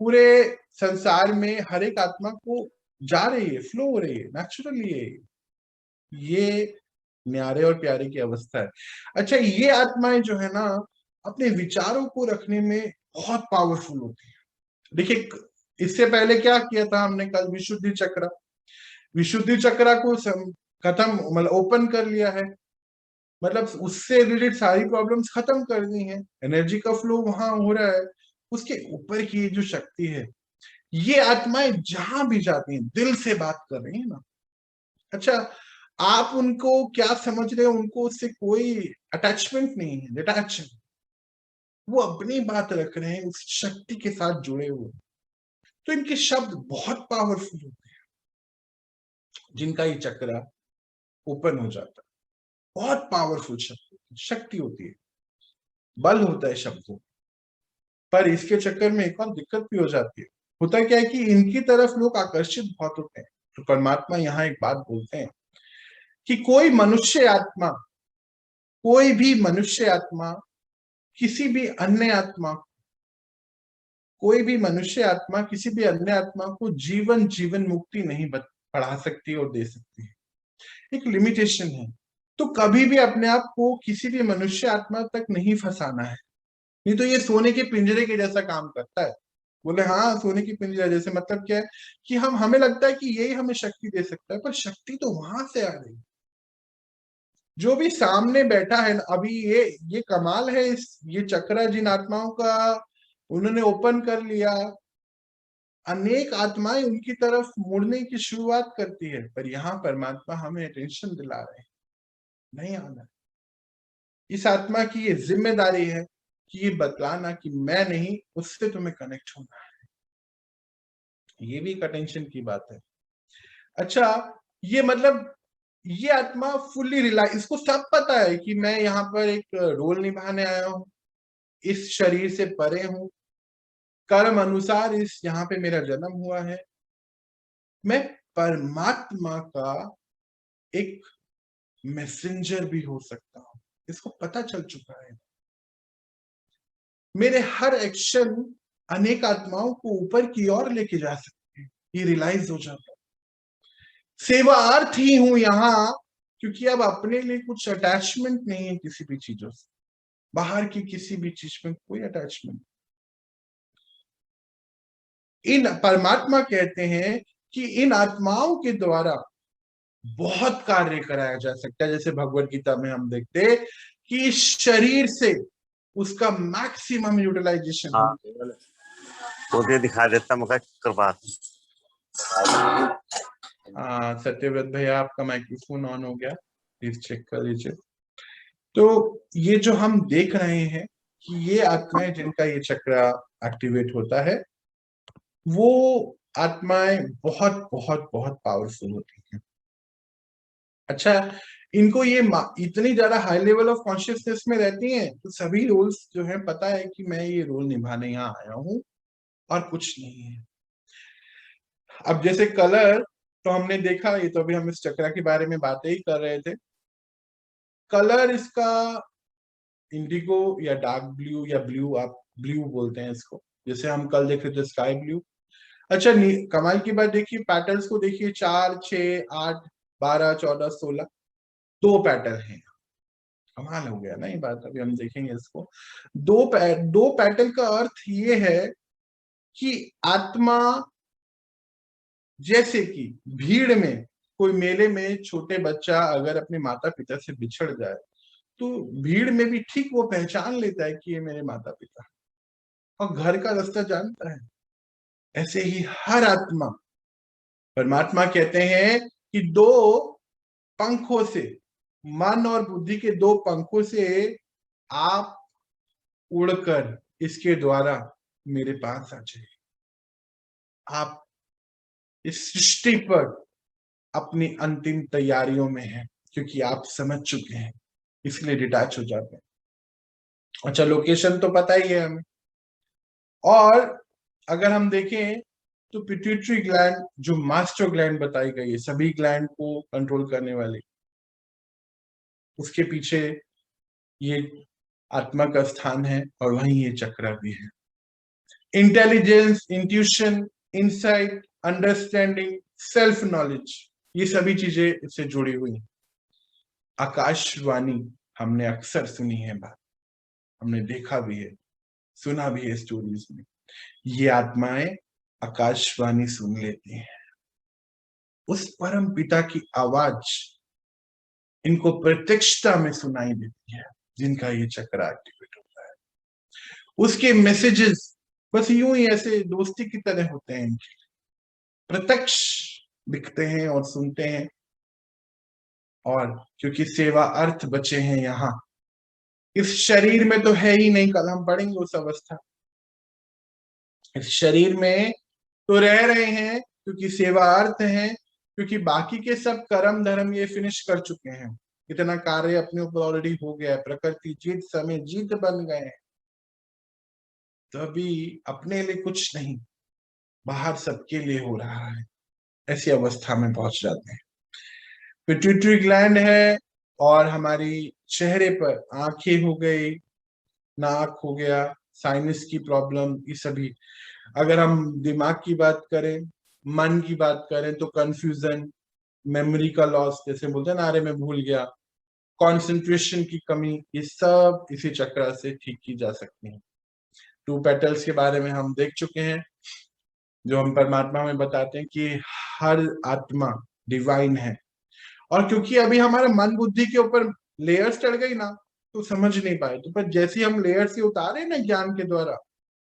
पूरे संसार में। हर एक आत्मा को जा रही है, फ्लो हो रही है, नेचुरली है। ये न्यारे और प्यारे की अवस्था है। अच्छा, ये आत्माएं जो है ना, अपने विचारों को रखने में बहुत पावरफुल होती है। देखिए, इससे पहले क्या किया था हमने कल? विशुद्धि चक्र, विशुद्धि चक्र को खत्म, मतलब ओपन कर लिया है, मतलब उससे रिलेटेड सारी प्रॉब्लम्स खत्म कर दी हैं। एनर्जी का फ्लो वहां हो रहा है। उसके ऊपर की जो शक्ति है, ये आत्माएं जहां भी जाती हैं दिल से बात कर रही है ना। अच्छा, आप उनको क्या समझ रहे हो? उनको उससे कोई अटैचमेंट नहीं है, डिटैच। वो अपनी बात रख रहे हैं, उस शक्ति के साथ जुड़े हुए। तो इनके शब्द बहुत पावरफुल होते हैं जिनका ये चक्र ओपन हो जाता है। बहुत पावरफुल शक्ति होती है, बल होता है शब्दों। पर इसके चक्कर में एक और दिक्कत भी हो जाती है। होता क्या है कि इनकी तरफ लोग आकर्षित बहुत होते हैं। तो परमात्मा यहाँ एक बात बोलते हैं कि कोई मनुष्य आत्मा, कोई भी मनुष्य आत्मा किसी भी अन्य आत्मा, कोई भी मनुष्य आत्मा किसी भी अन्य आत्मा को जीवन मुक्ति नहीं पढ़ा सकती और दे सकती है। एक लिमिटेशन है। तो कभी भी अपने आप को किसी भी मनुष्य आत्मा तक नहीं फंसाना है, नहीं तो ये सोने के पिंजरे के जैसा काम करता है। बोले हाँ, सोने की पिंजरा जैसे, मतलब क्या है कि हमें लगता है कि यही हमें शक्ति दे सकता है, पर शक्ति तो वहां से आ रही है। जो भी सामने बैठा है अभी, ये कमाल है ये चक्र जिन आत्माओं का उन्होंने ओपन कर लिया, अनेक आत्माएं उनकी तरफ मुड़ने की शुरुआत करती है। पर यहाँ परमात्मा हमें अटेंशन दिला रहे हैं, नहीं आना। इस आत्मा की ये जिम्मेदारी है कि ये बतलाना कि मैं नहीं, उससे तुम्हें कनेक्ट होना है। ये भी एक अटेंशन की बात है। अच्छा, ये मतलब ये आत्मा फुल्ली रिलाइज, इसको सब पता है कि मैं यहाँ पर एक रोल निभाने आया हूं, इस शरीर से परे हूं, कर्म अनुसार इस यहाँ पे मेरा जन्म हुआ है। मैं परमात्मा का एक मैसेंजर भी हो सकता हूं, इसको पता चल चुका है। मेरे हर एक्शन अनेक आत्माओं को ऊपर की ओर लेके जा सकते हैं, ये रियलाइज हो जाता है। सेवार्थ ही हूं यहाँ, क्योंकि अब अपने लिए कुछ अटैचमेंट नहीं है किसी भी चीजों से, बाहर की किसी भी चीज में कोई अटैचमेंट। इन परमात्मा कहते हैं कि इन आत्माओं के द्वारा बहुत कार्य कराया जा सकता है। जैसे भगवत गीता में हम देखते हैं कि शरीर से उसका मैक्सिमम यूटिलाइजेशन
हाँ, वो दे दिखा देता मुझे कृपा।
सत्यव्रत भैया, आपका माइक्रोफोन ऑन हो गया, प्लीज चेक कर लीजिए। तो ये जो हम देख रहे हैं कि ये आत्माएं जिनका ये चक्र एक्टिवेट होता है, वो आत्माएं बहुत बहुत बहुत पावरफुल होती हैं। अच्छा, इनको ये इतनी ज्यादा हाई लेवल ऑफ कॉन्शियसनेस में रहती हैं, तो सभी रोल्स जो हैं पता है कि मैं ये रोल निभाने यहाँ आया हूँ और कुछ नहीं है। अब जैसे कलर तो हमने देखा, ये तो अभी हम इस चक्रा के बारे में बातें ही कर रहे थे। कलर इसका इंडिगो या डार्क ब्लू या ब्लू, आप ब्लू बोलते हैं इसको, जैसे हम कल देख रहे थे स्काई ब्लू। अच्छा, कमाल की बात देखिए, पैटर्न्स को देखिए, 4, 6, 8, 12, 14, 16, 2 पैटर्न हैं। कमाल हो गया ना ये बात, अभी हम देखेंगे इसको। दो पैटर्न का अर्थ ये है कि आत्मा, जैसे कि भीड़ में, कोई मेले में छोटे बच्चा अगर अपने माता पिता से बिछड़ जाए तो भीड़ में भी ठीक वो पहचान लेता है कि ये मेरे माता पिता, और घर का रास्ता जानता है। ऐसे ही हर आत्मा, परमात्मा कहते हैं कि 2 पंखों से, मन और बुद्धि के 2 पंखों से आप उड़कर इसके द्वारा मेरे पास आ जाइए। आप इस सृष्टि पर अपनी अंतिम तैयारियों में हैं, क्योंकि आप समझ चुके हैं, इसलिए डिटैच हो जाते हैं। अच्छा, लोकेशन तो पता ही है हमें। और अगर हम देखें तो पिट्यूटरी ग्लैंड, जो मास्टर ग्लैंड बताई गई है सभी ग्लैंड को कंट्रोल करने वाली, उसके पीछे ये आत्मा का स्थान है और वहीं ये चक्र भी है। Intelligence, intuition, insight, understanding, self knowledge, ये सभी चीजें इससे जुड़ी हुई हैं। आकाशवाणी हमने अक्सर सुनी है बात, हमने देखा भी है, सुना भी है स्टोरीज में। ये आत्माएं आकाशवाणी सुन लेती हैं, उस परम पिता की आवाज इनको प्रत्यक्षता में सुनाई देती है, जिनका ये चक्र एक्टिवेट होता है। उसके मैसेजेस बस यूं ही ऐसे दोस्ती की तरह होते हैं, इनके प्रत्यक्ष दिखते हैं और सुनते हैं। और क्योंकि सेवा अर्थ बचे हैं यहाँ, इस शरीर में तो है ही नहीं, कल हम पढ़ेंगे उस अवस्था। इस शरीर में तो रह रहे हैं क्योंकि सेवा अर्थ है, क्योंकि बाकी के सब कर्म धर्म ये फिनिश कर चुके हैं, इतना कार्य अपने ऊपर ऑलरेडी हो गया है, प्रकृति जीत, समय जीत बन गए हैं। तो अभी अपने लिए कुछ नहीं, बाहर सबके लिए हो रहा है, ऐसी अवस्था में पहुंच जाते हैं। पिट्यूटरी ग्लैंड है और हमारी चेहरे पर आंखें हो गई, नाक हो गया, साइनस की प्रॉब्लम, ये सभी। अगर हम दिमाग की बात करें, मन की बात करें, तो कंफ्यूजन, मेमोरी का लॉस, जैसे बोलते हैं ना, अरे मैं भूल गया, कंसंट्रेशन की कमी, ये सब इसी चक्र से ठीक की जा सकती है। 2 पेटल्स के बारे में हम देख चुके हैं, जो हम परमात्मा में बताते हैं कि हर आत्मा डिवाइन है। और क्योंकि अभी हमारा मन बुद्धि के ऊपर लेयर्स चढ़ गई ना, तो समझ नहीं पाए, तो पर जैसे हम लेयर से उतारे ना ज्ञान के द्वारा,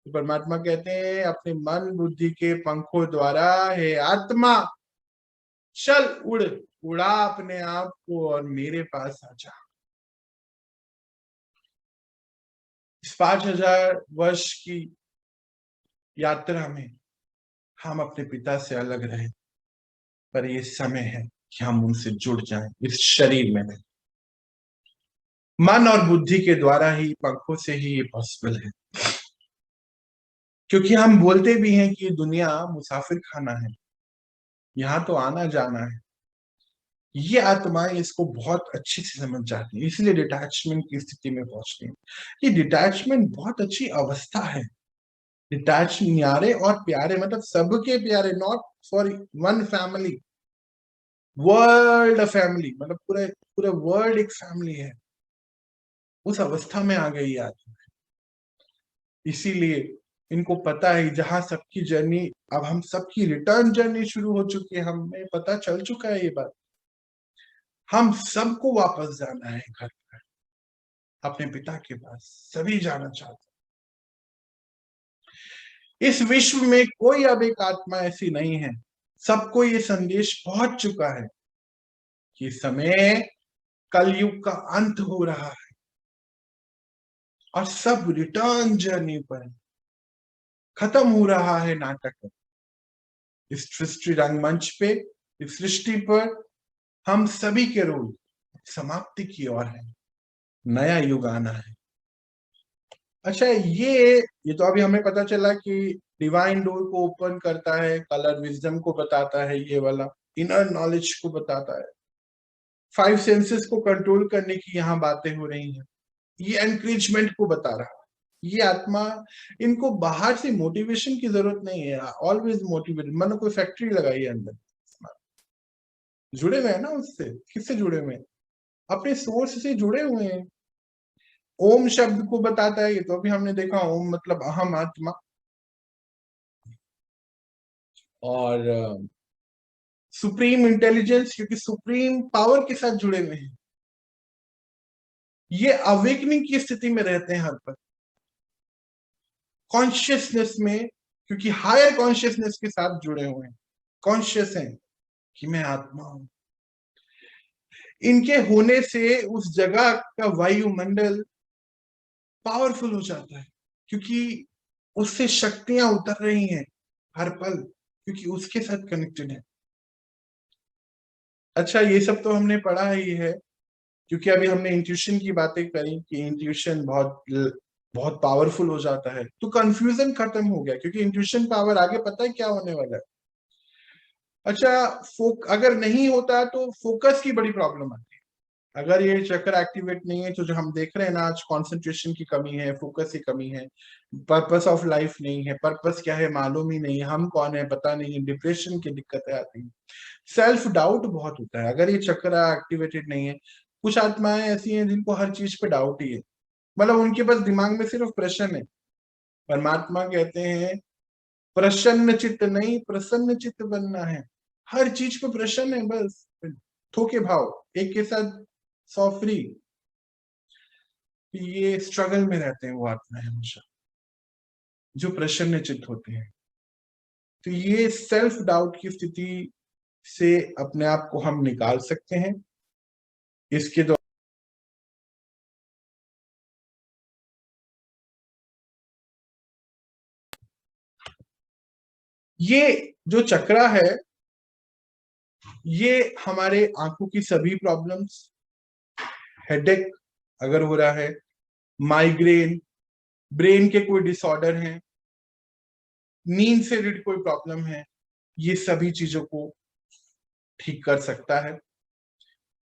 तो परमात्मा कहते हैं अपने मन बुद्धि के पंखों द्वारा, हे आत्मा चल उड़, उड़ा अपने आप को और मेरे पास आ जा। इस 5000 वर्ष की यात्रा में हम अपने पिता से अलग रहे, पर ये समय है कि हम उनसे जुड़ जाएं, इस शरीर में नहीं। मन और बुद्धि के द्वारा ही, पंखों से ही ये पॉसिबल है। क्योंकि हम बोलते भी हैं कि ये दुनिया मुसाफिर खाना है, यहाँ तो आना जाना है। ये आत्माएं इसको बहुत अच्छी से समझ जाती है, इसलिए डिटैचमेंट की स्थिति में पहुंचती है। ये डिटैचमेंट बहुत अच्छी अवस्था है। डिटैच, न्यारे और प्यारे, मतलब सबके प्यारे, not for one family, world family, मतलब पूरे पूरे वर्ल्ड एक फैमिली है। उस अवस्था में आ गई आत्मा, इसीलिए इनको पता है जहां सबकी जर्नी, अब हम सबकी रिटर्न जर्नी शुरू हो चुकी है, हमें पता चल चुका है ये बात। हम सबको वापस जाना है घर पर, अपने पिता के पास, सभी जाना चाहते हैं। इस विश्व में कोई अब एक आत्मा ऐसी नहीं है, सबको ये संदेश पहुंच चुका है कि समय कलयुग का अंत हो रहा है और सब रिटर्न जर्नी पर, खत्म हो रहा है नाटक। इस सृष्टि रंगमंच पे, इस सृष्टि पर हम सभी के रोल समाप्ति की ओर है, नया युग आना है। अच्छा, ये तो अभी हमें पता चला कि डिवाइन डोर को ओपन करता है, कलर विजडम को बताता है, ये वाला इनर नॉलेज को बताता है, 5 सेंसेस को कंट्रोल करने की यहाँ बातें हो रही हैं, ये एनकरेजमेंट को बता रहा है। ये आत्मा, इनको बाहर से मोटिवेशन की जरूरत नहीं है, ऑलवेज मोटिवेटेड। मानो कोई फैक्ट्री लगाई है अंदर, जुड़े हुए हैं ना उससे। किससे जुड़े हुए हैं? अपने सोर्स से जुड़े हुए हैं। ओम शब्द को बताता है, ये तो अभी हमने देखा, ओम मतलब अहम आत्मा, और सुप्रीम इंटेलिजेंस, क्योंकि सुप्रीम पावर के साथ जुड़े हुए हैं। ये अवेकनिंग की स्थिति में रहते हैं हर पल, कॉन्शियसनेस में, क्योंकि हायर कॉन्शियसनेस के साथ जुड़े हुए हैं, कॉन्शियस हैं कि मैं आत्मा हूं। इनके होने से उस जगह का वायुमंडल पावरफुल हो जाता है, क्योंकि उससे शक्तियां उतर रही हैं हर पल, क्योंकि उसके साथ कनेक्टेड है। अच्छा, ये सब तो हमने पढ़ा ही है, क्योंकि अभी हमने इंट्यूशन की बातें करी कि इंट्यूशन बहुत पावरफुल हो जाता है, तो कंफ्यूजन खत्म हो गया, क्योंकि इंट्यूशन पावर, आगे पता है क्या होने वाला है। अच्छा, अगर नहीं होता तो फोकस की बड़ी प्रॉब्लम आती है। अगर ये चक्र एक्टिवेट नहीं है तो जो हम देख रहे हैं ना आज, कंसंट्रेशन की कमी है, फोकस की कमी है, पर्पस ऑफ लाइफ नहीं है, पर्पस क्या है मालूम ही नहीं है, हम कौन है पता नहीं है, डिप्रेशन की दिक्कतें आती हैं, सेल्फ डाउट बहुत होता है अगर ये चक्र एक्टिवेटेड नहीं है। कुछ आत्माएं ऐसी हैं जिनको हर चीज पे डाउट ही है, मतलब उनके पास दिमाग में सिर्फ प्रश्न है। परमात्मा कहते हैं प्रसन्न चित्त नहीं, प्रसन्न चित्त बनना है। हर चीज पे प्रश्न है, बस थोके भाव, एक के साथ 100 फ्री। ये स्ट्रगल में रहते हैं वो आत्माएं हमेशा, जो प्रसन्न चित्त होते हैं। तो ये सेल्फ डाउट की स्थिति से अपने आप को हम निकाल सकते हैं इसके द्वारा। ये जो चक्रा है, ये हमारे आंखों की सभी प्रॉब्लम्स, हेडेक अगर हो रहा है, माइग्रेन, ब्रेन के कोई डिसऑर्डर हैं, नींद से रिलेटेड कोई प्रॉब्लम है, ये सभी चीजों को ठीक कर सकता है।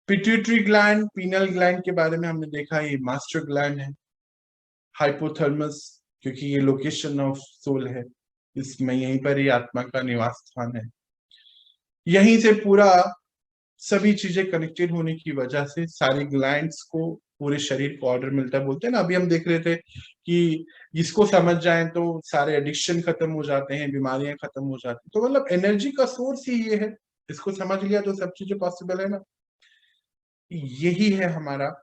पिट्यूटरी ग्लैंड, पीनल ग्लैंड के बारे में हमने देखा, ये मास्टर ग्लैंड है। हाइपोथर्मस, क्योंकि ये लोकेशन ऑफ सोल है, इसमें यहीं पर ही आत्मा का निवास स्थान है। यहीं से पूरा सभी चीजें कनेक्टेड होने की वजह से सारी ग्लैंड्स को, पूरे शरीर को ऑर्डर मिलता है। बोलते हैं ना, अभी हम देख रहे थे कि इसको समझ जाए तो सारे एडिक्शन खत्म हो जाते हैं, बीमारियां खत्म हो जाती हैं। तो मतलब एनर्जी का सोर्स ही ये है, इसको समझ लिया तो सब चीजें पॉसिबल है ना। यही है हमारा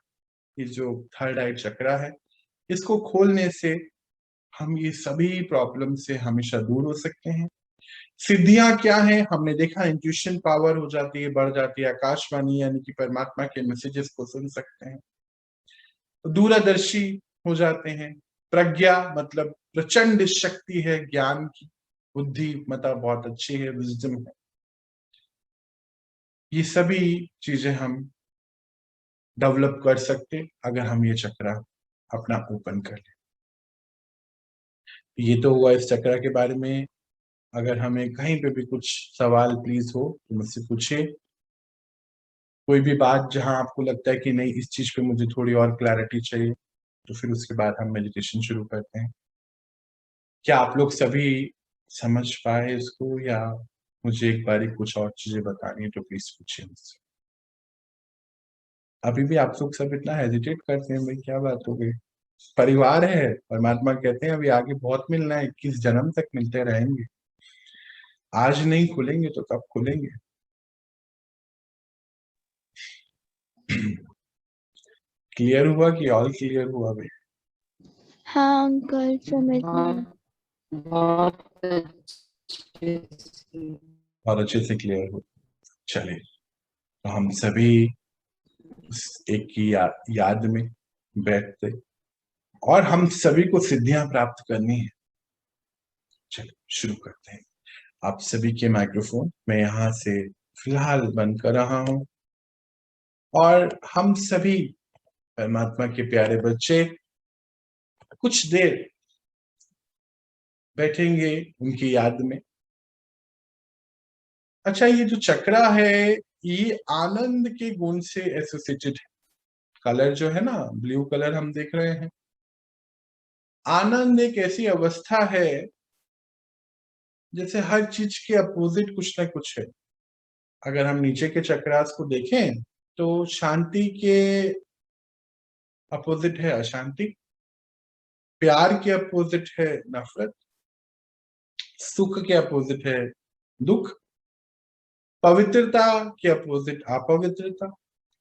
ये जो थर्ड आई चक्रा है, इसको खोलने से हम ये सभी प्रॉब्लम से हमेशा दूर हो सकते हैं। सिद्धियां क्या हैं हमने देखा, इंट्यूशन पावर हो जाती है, बढ़ जाती है, आकाशवाणी यानी कि परमात्मा के मैसेजेस को सुन सकते हैं, दूरदर्शी हो जाते हैं, प्रज्ञा मतलब प्रचंड शक्ति है ज्ञान की, बुद्धि मतलब बहुत अच्छी है, विजडम है। ये सभी चीजें हम डेवलप कर सकते अगर हम ये चक्रा अपना ओपन कर लें। ये तो हुआ इस चक्रा के बारे में। अगर हमें कहीं पे भी कुछ सवाल प्लीज हो तो मुझसे पूछिए, कोई भी बात जहां आपको लगता है कि नहीं इस चीज पे मुझे थोड़ी और क्लैरिटी चाहिए, तो फिर उसके बाद हम मेडिटेशन शुरू करते हैं। क्या आप लोग सभी समझ पाए इसको, या मुझे एक बारी कुछ और चीजें बतानी है तो प्लीज पूछिए मुझसे। अभी भी आप लोग सब इतना हेजिटेट करते हैं, भाई क्या बात हो गई? परिवार है, परमात्मा कहते हैं अभी आगे बहुत मिलना है, 21 जन्म तक मिलते रहेंगे, आज नहीं खुलेंगे तो कब खुलेंगे? क्लियर हुआ कि ऑल क्लियर हुआ भाई?
हाँ अंकल समझ गई।
और अच्छे से क्लियर हो। चलिए, तो हम सभी उस एक की याद में बैठते, और हम सभी को सिद्धियां प्राप्त करनी है। चलिए शुरू करते हैं। आप सभी के माइक्रोफोन मैं यहाँ से फिलहाल बंद कर रहा हूँ। और हम सभी परमात्मा के प्यारे बच्चे कुछ देर बैठेंगे उनकी याद में। अच्छा, ये जो चक्रा है ये आनंद के गुण से एसोसिएटेड है। कलर जो है ना, ब्लू कलर हम देख रहे हैं। आनंद एक ऐसी अवस्था है जैसे हर चीज के अपोजिट कुछ ना कुछ है। अगर हम नीचे के चक्रास को देखें तो शांति के अपोजिट है अशांति, प्यार के अपोजिट है नफरत, सुख के अपोजिट है दुख, पवित्रता के अपोजिट अपवित्रता,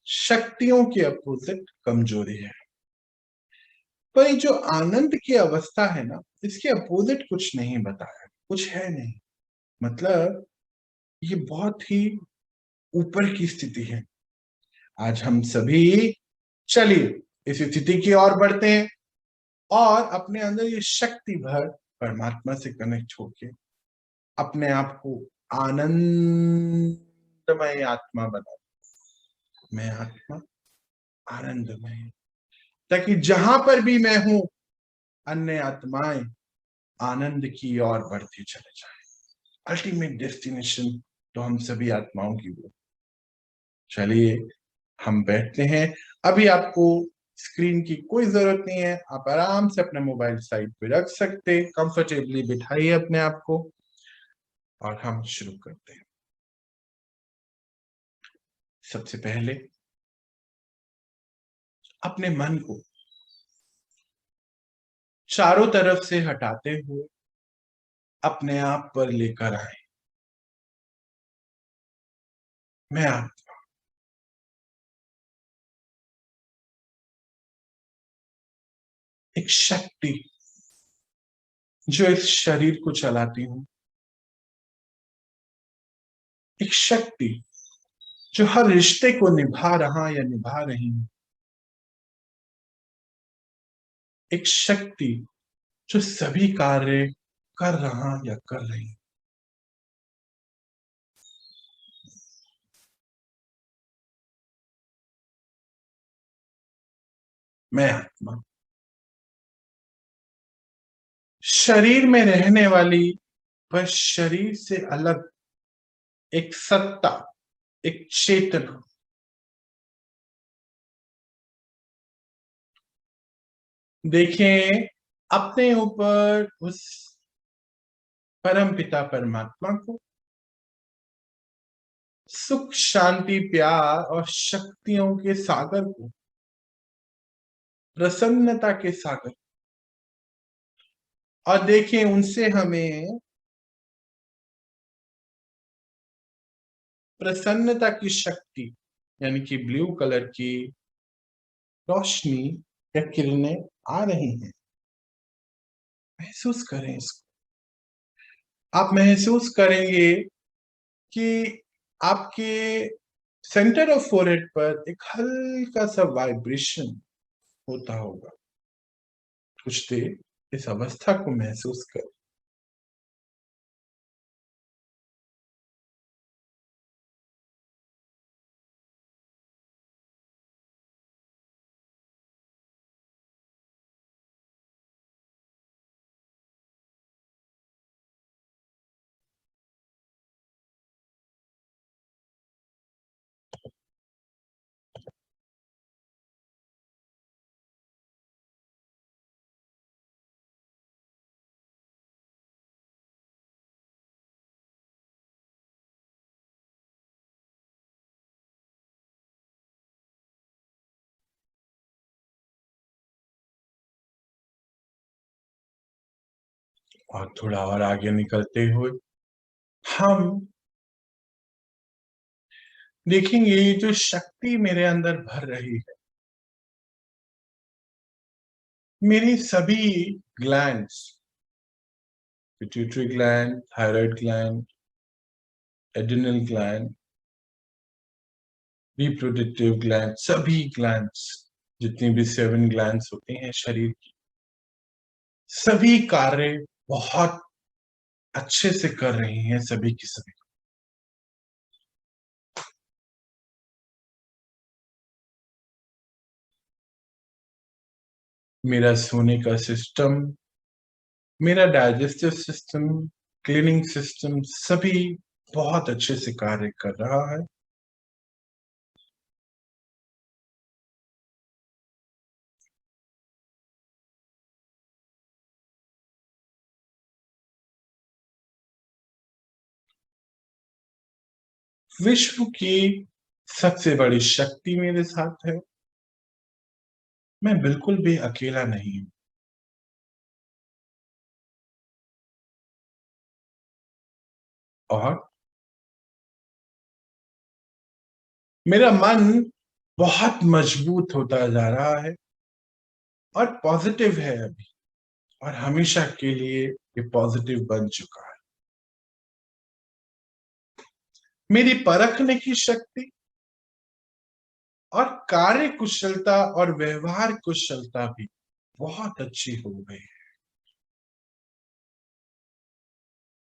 शक्तियों के अपोजिट कमजोरी है। पर ये जो आनंद की अवस्था है ना, इसके अपोजिट कुछ नहीं बताया, कुछ है नहीं। मतलब ये बहुत ही ऊपर की स्थिति है। आज हम सभी चलिए इस स्थिति की ओर बढ़ते हैं और अपने अंदर ये शक्ति भर परमात्मा से कनेक्ट होके अपने आप को आनंदमय आत्मा बना। मैं आत्मा आनंदमय, ताकि जहां पर भी मैं हूं अन्य आत्माएं आनंद की ओर बढ़ती चले जाए। अल्टीमेट डेस्टिनेशन तो हम सभी आत्माओं की वो। चलिए हम बैठते हैं। अभी आपको स्क्रीन की कोई जरूरत नहीं है, आप आराम से अपने मोबाइल साइड पे रख सकते, कंफर्टेबली बिठाइए अपने आप को और हम शुरू करते हैं। सबसे पहले अपने मन को चारों तरफ से हटाते हुए अपने आप पर लेकर आए। मैं आत्मा, एक शक्ति जो इस शरीर को चलाती हूं, एक शक्ति जो हर रिश्ते को निभा रहा या निभा रही हूं, एक शक्ति जो सभी कार्य कर रहा या कर रही हूं। मैं आत्मा, शरीर में रहने वाली पर शरीर से अलग एक सत्ता, एक चेतना। देखें अपने ऊपर उस परम पिता परमात्मा को, सुख शांति प्यार और शक्तियों के सागर को, प्रसन्नता के सागर, और देखें उनसे हमें प्रसन्नता की शक्ति यानी कि ब्लू कलर की रोशनी या किरणें आ रही हैं। महसूस करें इसको। आप महसूस करेंगे कि आपके सेंटर ऑफ फोरहेड पर एक हल्का सा वाइब्रेशन होता होगा। कुछ देर इस अवस्था को महसूस करें। और थोड़ा और आगे निकलते हुए हम देखेंगे ये जो शक्ति मेरे अंदर भर रही है, मेरी सभी glands, pituitary gland, thyroid gland, adrenal gland, reproductive gland, सभी ग्लैंड्स, जितनी भी 7 ग्लैंड्स होती हैं शरीर की, सभी कार्य बहुत अच्छे से कर रही हैं, सभी की सभी। मेरा सोने का सिस्टम, मेरा डाइजेस्टिव सिस्टम, क्लीनिंग सिस्टम सभी बहुत अच्छे से कार्य कर रहा है। विश्व की सबसे बड़ी शक्ति मेरे साथ है। मैं बिल्कुल भी अकेला नहीं हूं। और मेरा मन बहुत मजबूत होता जा रहा है और पॉजिटिव है अभी, और हमेशा के लिए ये पॉजिटिव बन चुका है। मेरी परखने की शक्ति और कार्य कुशलता और व्यवहार कुशलता भी बहुत अच्छी हो गई है।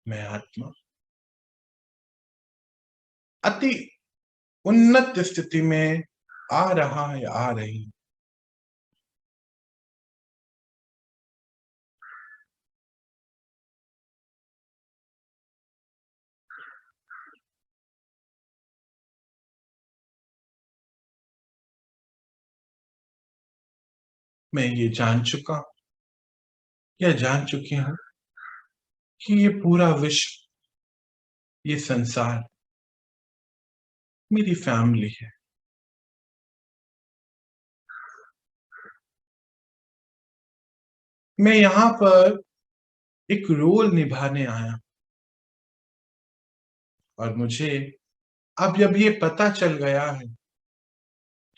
मैं आत्मा अति उन्नत स्थिति में आ रहा है, आ रही हूं। मैं ये जान चुका हूं, या जान चुकी हूं कि ये पूरा विश्व, ये संसार मेरी फैमिली है। मैं यहां पर एक रोल निभाने आया, और मुझे अब जब ये पता चल गया है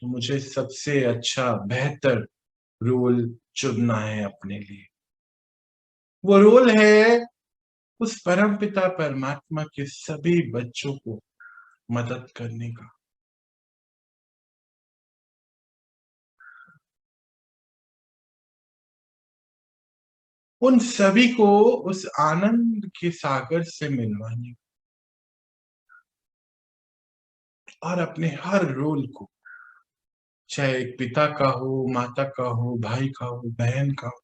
तो मुझे सबसे अच्छा बेहतर रोल चुनना है अपने लिए। वो रोल है उस परमपिता परमात्मा के सभी बच्चों को मदद करने का। उन सभी को उस आनंद के सागर से मिलवाने और अपने हर रोल को, चाहे एक पिता का हो, माता का हो, भाई का हो, बहन का हो,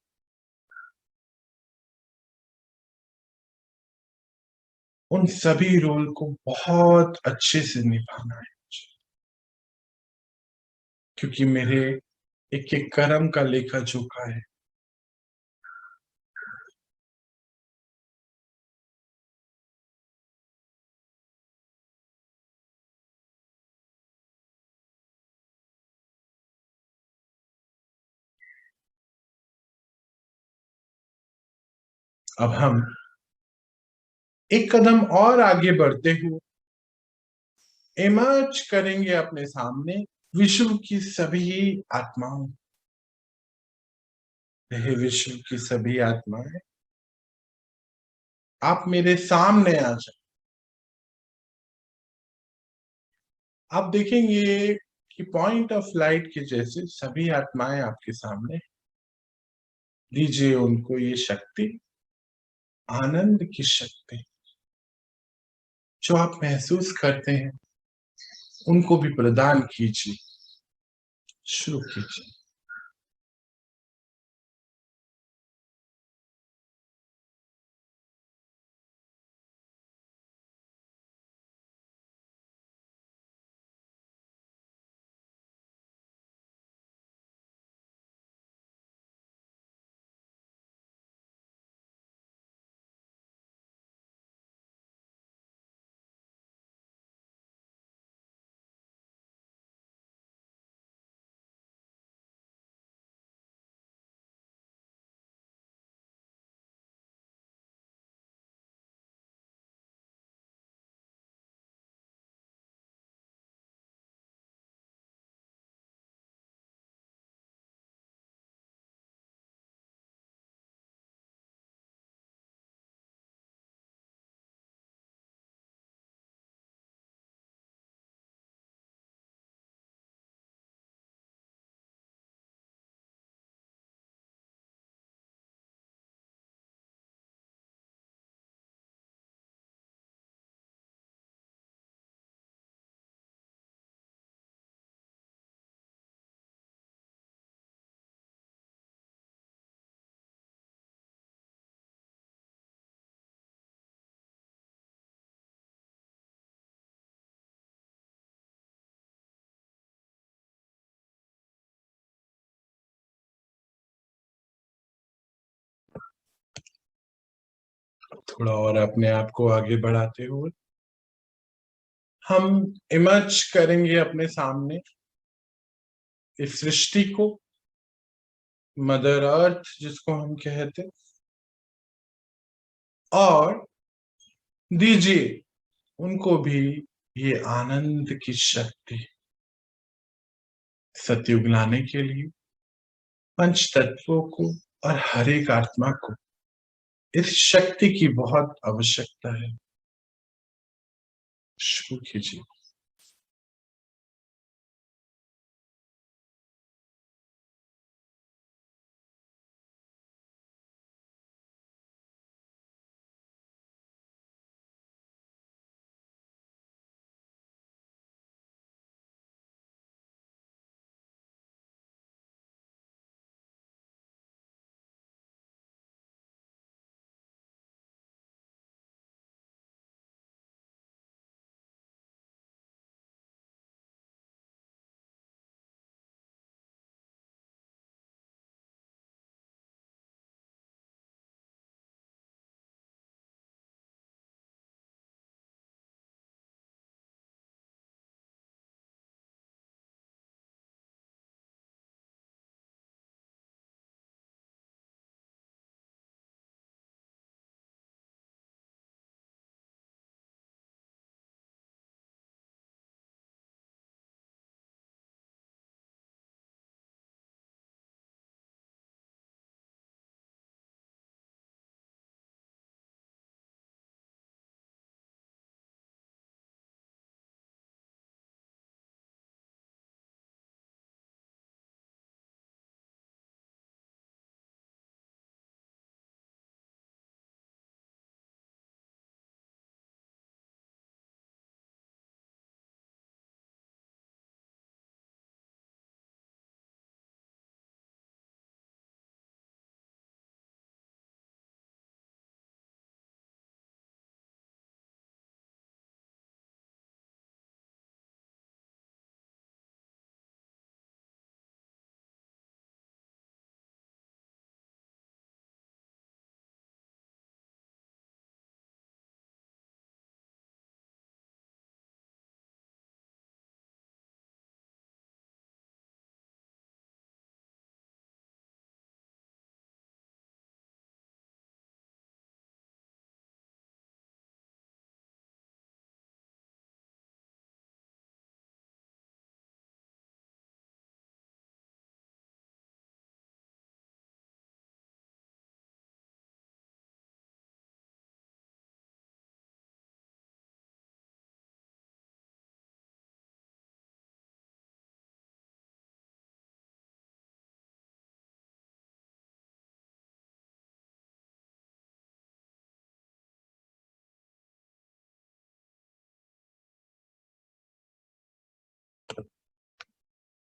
उन सभी रोल को बहुत अच्छे से निभाना है मुझे। क्योंकि मेरे एक एक कर्म का लेखा जोखा है। अब हम एक कदम और आगे बढ़ते हुए इमर्ज करेंगे अपने सामने विश्व की सभी आत्माओं। हे विश्व की सभी आत्माएं, आप मेरे सामने आ जाए। आप देखेंगे कि पॉइंट ऑफ लाइट के जैसे सभी आत्माएं आपके सामने। दीजिए उनको ये शक्ति, आनंद की शक्ति जो आप महसूस करते हैं, उनको भी प्रदान कीजिए। शुरू कीजिए। थोड़ा और अपने आप को आगे बढ़ाते हुए हम इमर्ज करेंगे अपने सामने इस सृष्टि को, मदर अर्थ जिसको हम कहते, और दीजिए उनको भी ये आनंद की शक्ति सतयुग लाने के लिए, पंच तत्वों को और हर एक आत्मा को इस शक्ति की बहुत आवश्यकता है। शुरू कीजिए।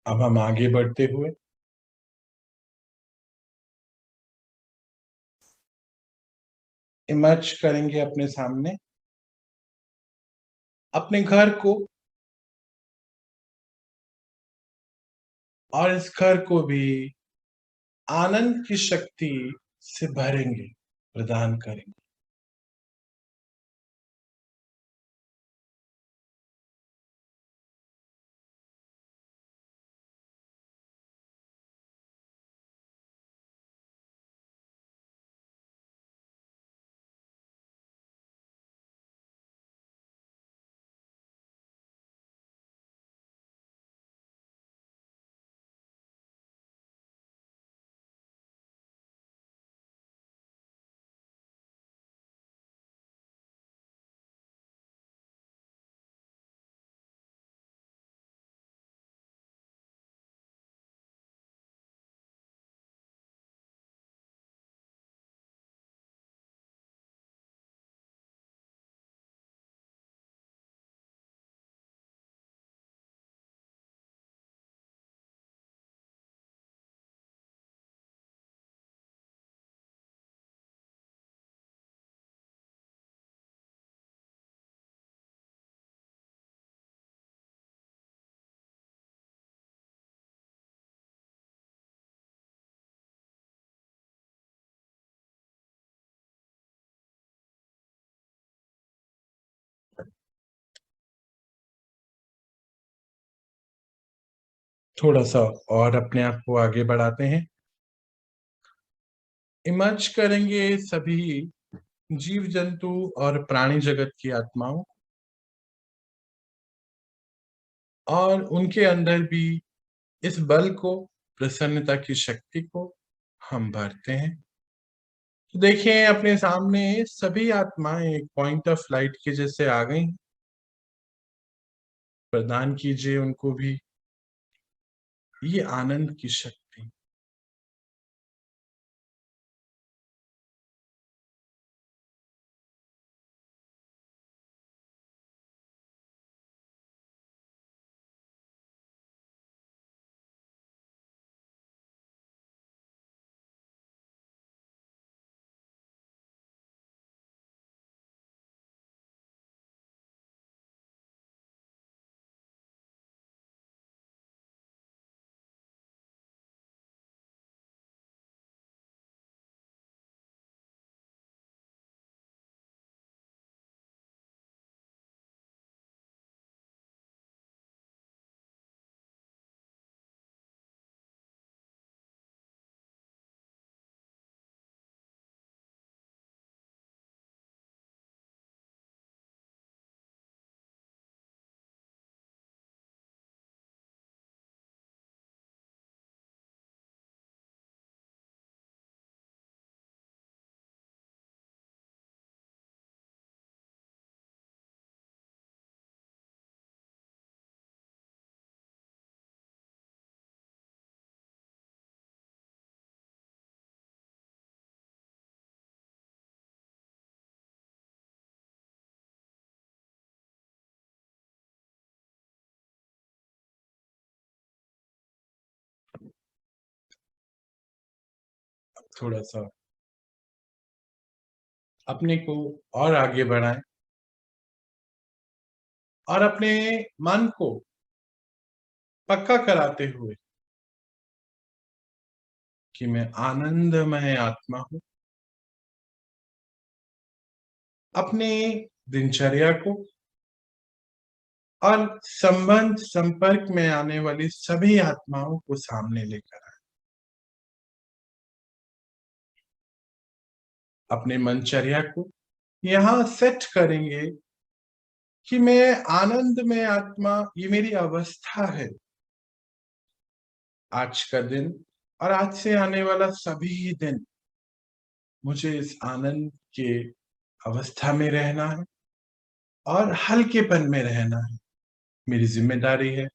अब हम आगे बढ़ते हुए इमर्ज करेंगे अपने सामने अपने घर को, और इस घर को भी आनंद की शक्ति से भरेंगे, प्रदान करेंगे। थोड़ा सा और अपने आप को आगे बढ़ाते हैं। इमर्ज करेंगे सभी जीव जंतु और प्राणी जगत की आत्माओं, और उनके अंदर भी इस बल को, प्रसन्नता की शक्ति को हम भरते हैं। तो देखिए अपने सामने सभी आत्माएं एक पॉइंट ऑफ लाइट के जैसे आ गई। प्रदान कीजिए उनको भी ये आनंद की शक्ति। थोड़ा सा अपने को और आगे बढ़ाएं और अपने मन को पक्का कराते हुए कि मैं आनंदमय आत्मा हूं, अपने दिनचर्या को और संबंध संपर्क में आने वाली सभी आत्माओं को सामने लेकर आए। अपने मनचर्या को यहां सेट करेंगे कि मैं आनंद में आत्मा, ये मेरी अवस्था है। आज का दिन और आज से आने वाला सभी दिन मुझे इस आनंद के अवस्था में रहना है और हल्केपन में रहना है। मेरी जिम्मेदारी है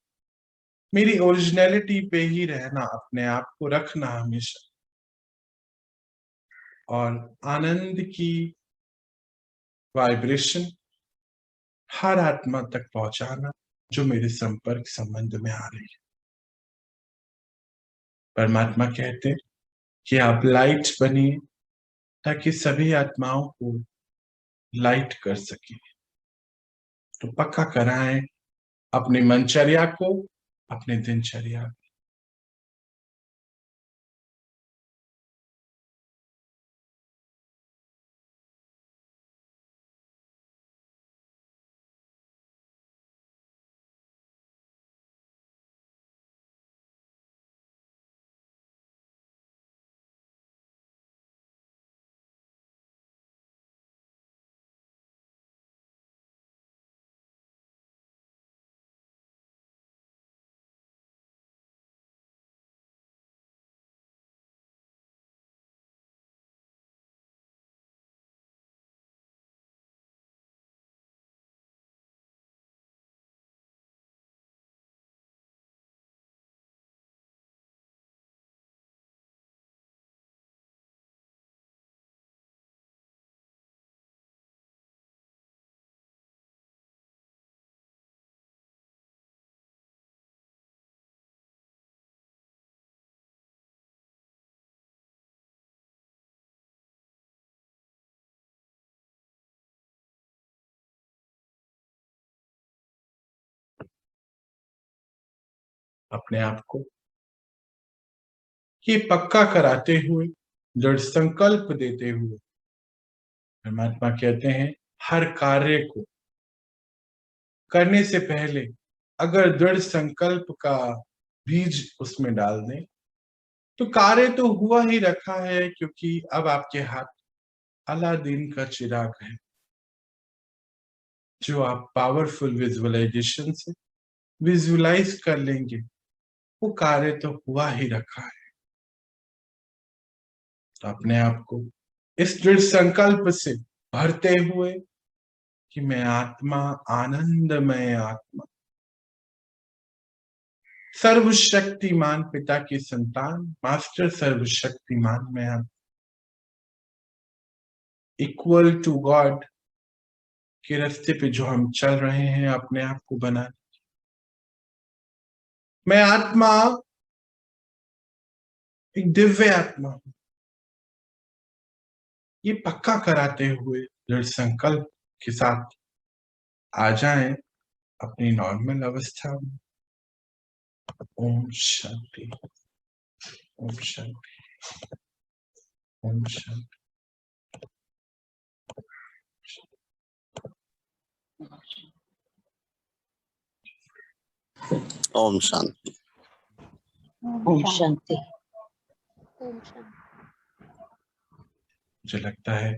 मेरी ओरिजिनलिटी पे ही रहना, अपने आप को रखना हमेशा, और आनंद की वाइब्रेशन हर आत्मा तक पहुंचाना जो मेरे संपर्क संबंध में आ रही है। परमात्मा कहते हैं कि आप लाइट बनिए ताकि सभी आत्माओं को लाइट कर सके। तो पक्का कराएं अपनी मनचर्या को, अपने दिनचर्या को। अपने आप को ये पक्का कराते हुए, दृढ़ संकल्प देते हुए, परमात्मा कहते हैं हर कार्य को करने से पहले अगर दृढ़ संकल्प का बीज उसमें डाल दें तो कार्य तो हुआ ही रखा है, क्योंकि अब आपके हाथ अलादीन का चिराग है जो आप पावरफुल विजुअलाइजेशन से विजुअलाइज कर लेंगे। वो कार्य तो हुआ ही रखा है। तो अपने आप को इस दृढ़ संकल्प से भरते हुए कि मैं आत्मा, आनंदमय आत्मा, सर्वशक्तिमान पिता की संतान, मास्टर सर्वशक्तिमान में आप इक्वल टू गॉड के रास्ते पे जो हम चल रहे हैं, अपने आप को बना। मैं आत्मा एक दिव्य आत्मा हूं, ये पक्का कराते हुए दृढ़ संकल्प के साथ आ जाएं अपनी नॉर्मल अवस्था में। ओम शांति, ओम शांति, ओम शांति।
ओम शांति।
ओम शांति।
ओम शांति।
मुझे लगता है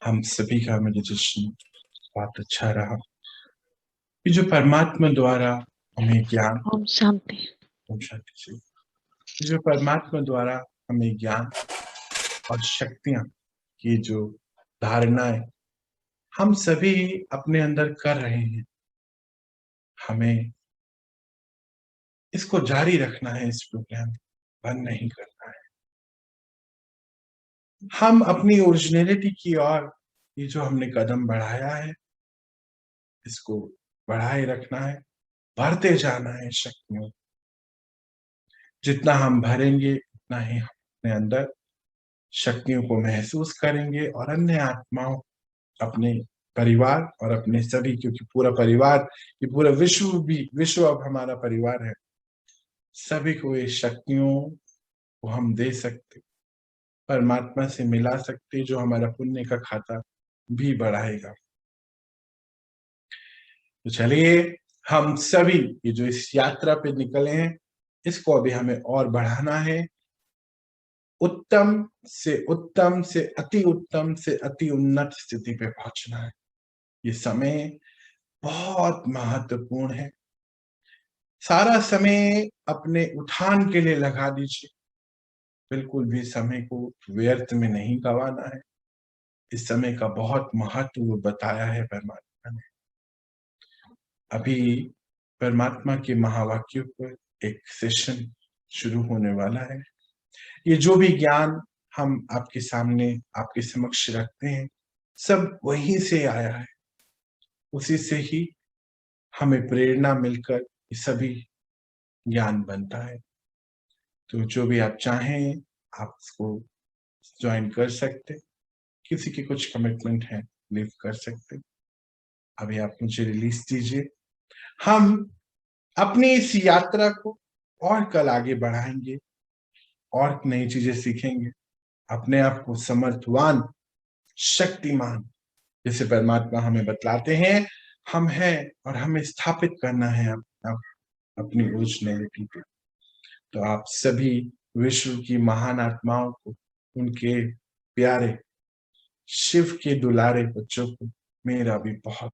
हम सभी का मेडिटेशन बहुत अच्छा रहा। कि जो परमात्मा द्वारा हमें ज्ञान,
ओम शांति,
ओम शांति से, जो परमात्मा द्वारा हमें ज्ञान और शक्तियां की जो धारणाएं हम सभी अपने अंदर कर रहे हैं, हमें इसको जारी रखना है। इस प्रोग्राम बंद नहीं करना है। हम अपनी ओरिजिनलिटी की ओर ये जो हमने कदम बढ़ाया है, इसको बढ़ाए रखना है, भरते जाना है शक्तियों। जितना हम भरेंगे उतना ही हम अपने अंदर शक्तियों को महसूस करेंगे और अन्य आत्माओं, अपने परिवार और अपने सभी, क्योंकि पूरा परिवार, ये पूरा विश्व अब हमारा परिवार है, सभी को ये शक्तियों को हम दे सकते, परमात्मा से मिला सकते, जो हमारा पुण्य का खाता भी बढ़ाएगा। तो चलिए हम सभी ये जो इस यात्रा पे निकले हैं, इसको अभी हमें और बढ़ाना है। उत्तम से अति उत्तम से अति उन्नत स्थिति पे पहुंचना है। ये समय बहुत महत्वपूर्ण है। सारा समय अपने उत्थान के लिए लगा दीजिए। बिल्कुल भी समय को व्यर्थ में नहीं गंवाना है। इस समय का बहुत महत्व बताया है परमात्मा ने। अभी परमात्मा के महावाक्यों पर एक सेशन शुरू होने वाला है। ये जो भी ज्ञान हम आपके सामने, आपके समक्ष रखते हैं, सब वहीं से आया है। उसी से ही हमें प्रेरणा मिलकर ये सभी ज्ञान बनता है। तो जो भी आप चाहें आप इसको ज्वाइन कर सकते। किसी की कुछ कमिटमेंट है, लीव कर सकते। अभी आप मुझे रिलीज दीजिए। हम अपनी इस यात्रा को और कल आगे बढ़ाएंगे और नई चीजें सीखेंगे। अपने आप को समर्थवान, शक्तिमान, जैसे परमात्मा हमें बतलाते हैं हम हैं, और हमें स्थापित करना है अपनी ओरिजिनलिटी पे। तो आप सभी विश्व की महान आत्माओं को, उनके प्यारे शिव के दुलारे बच्चों को मेरा भी बहुत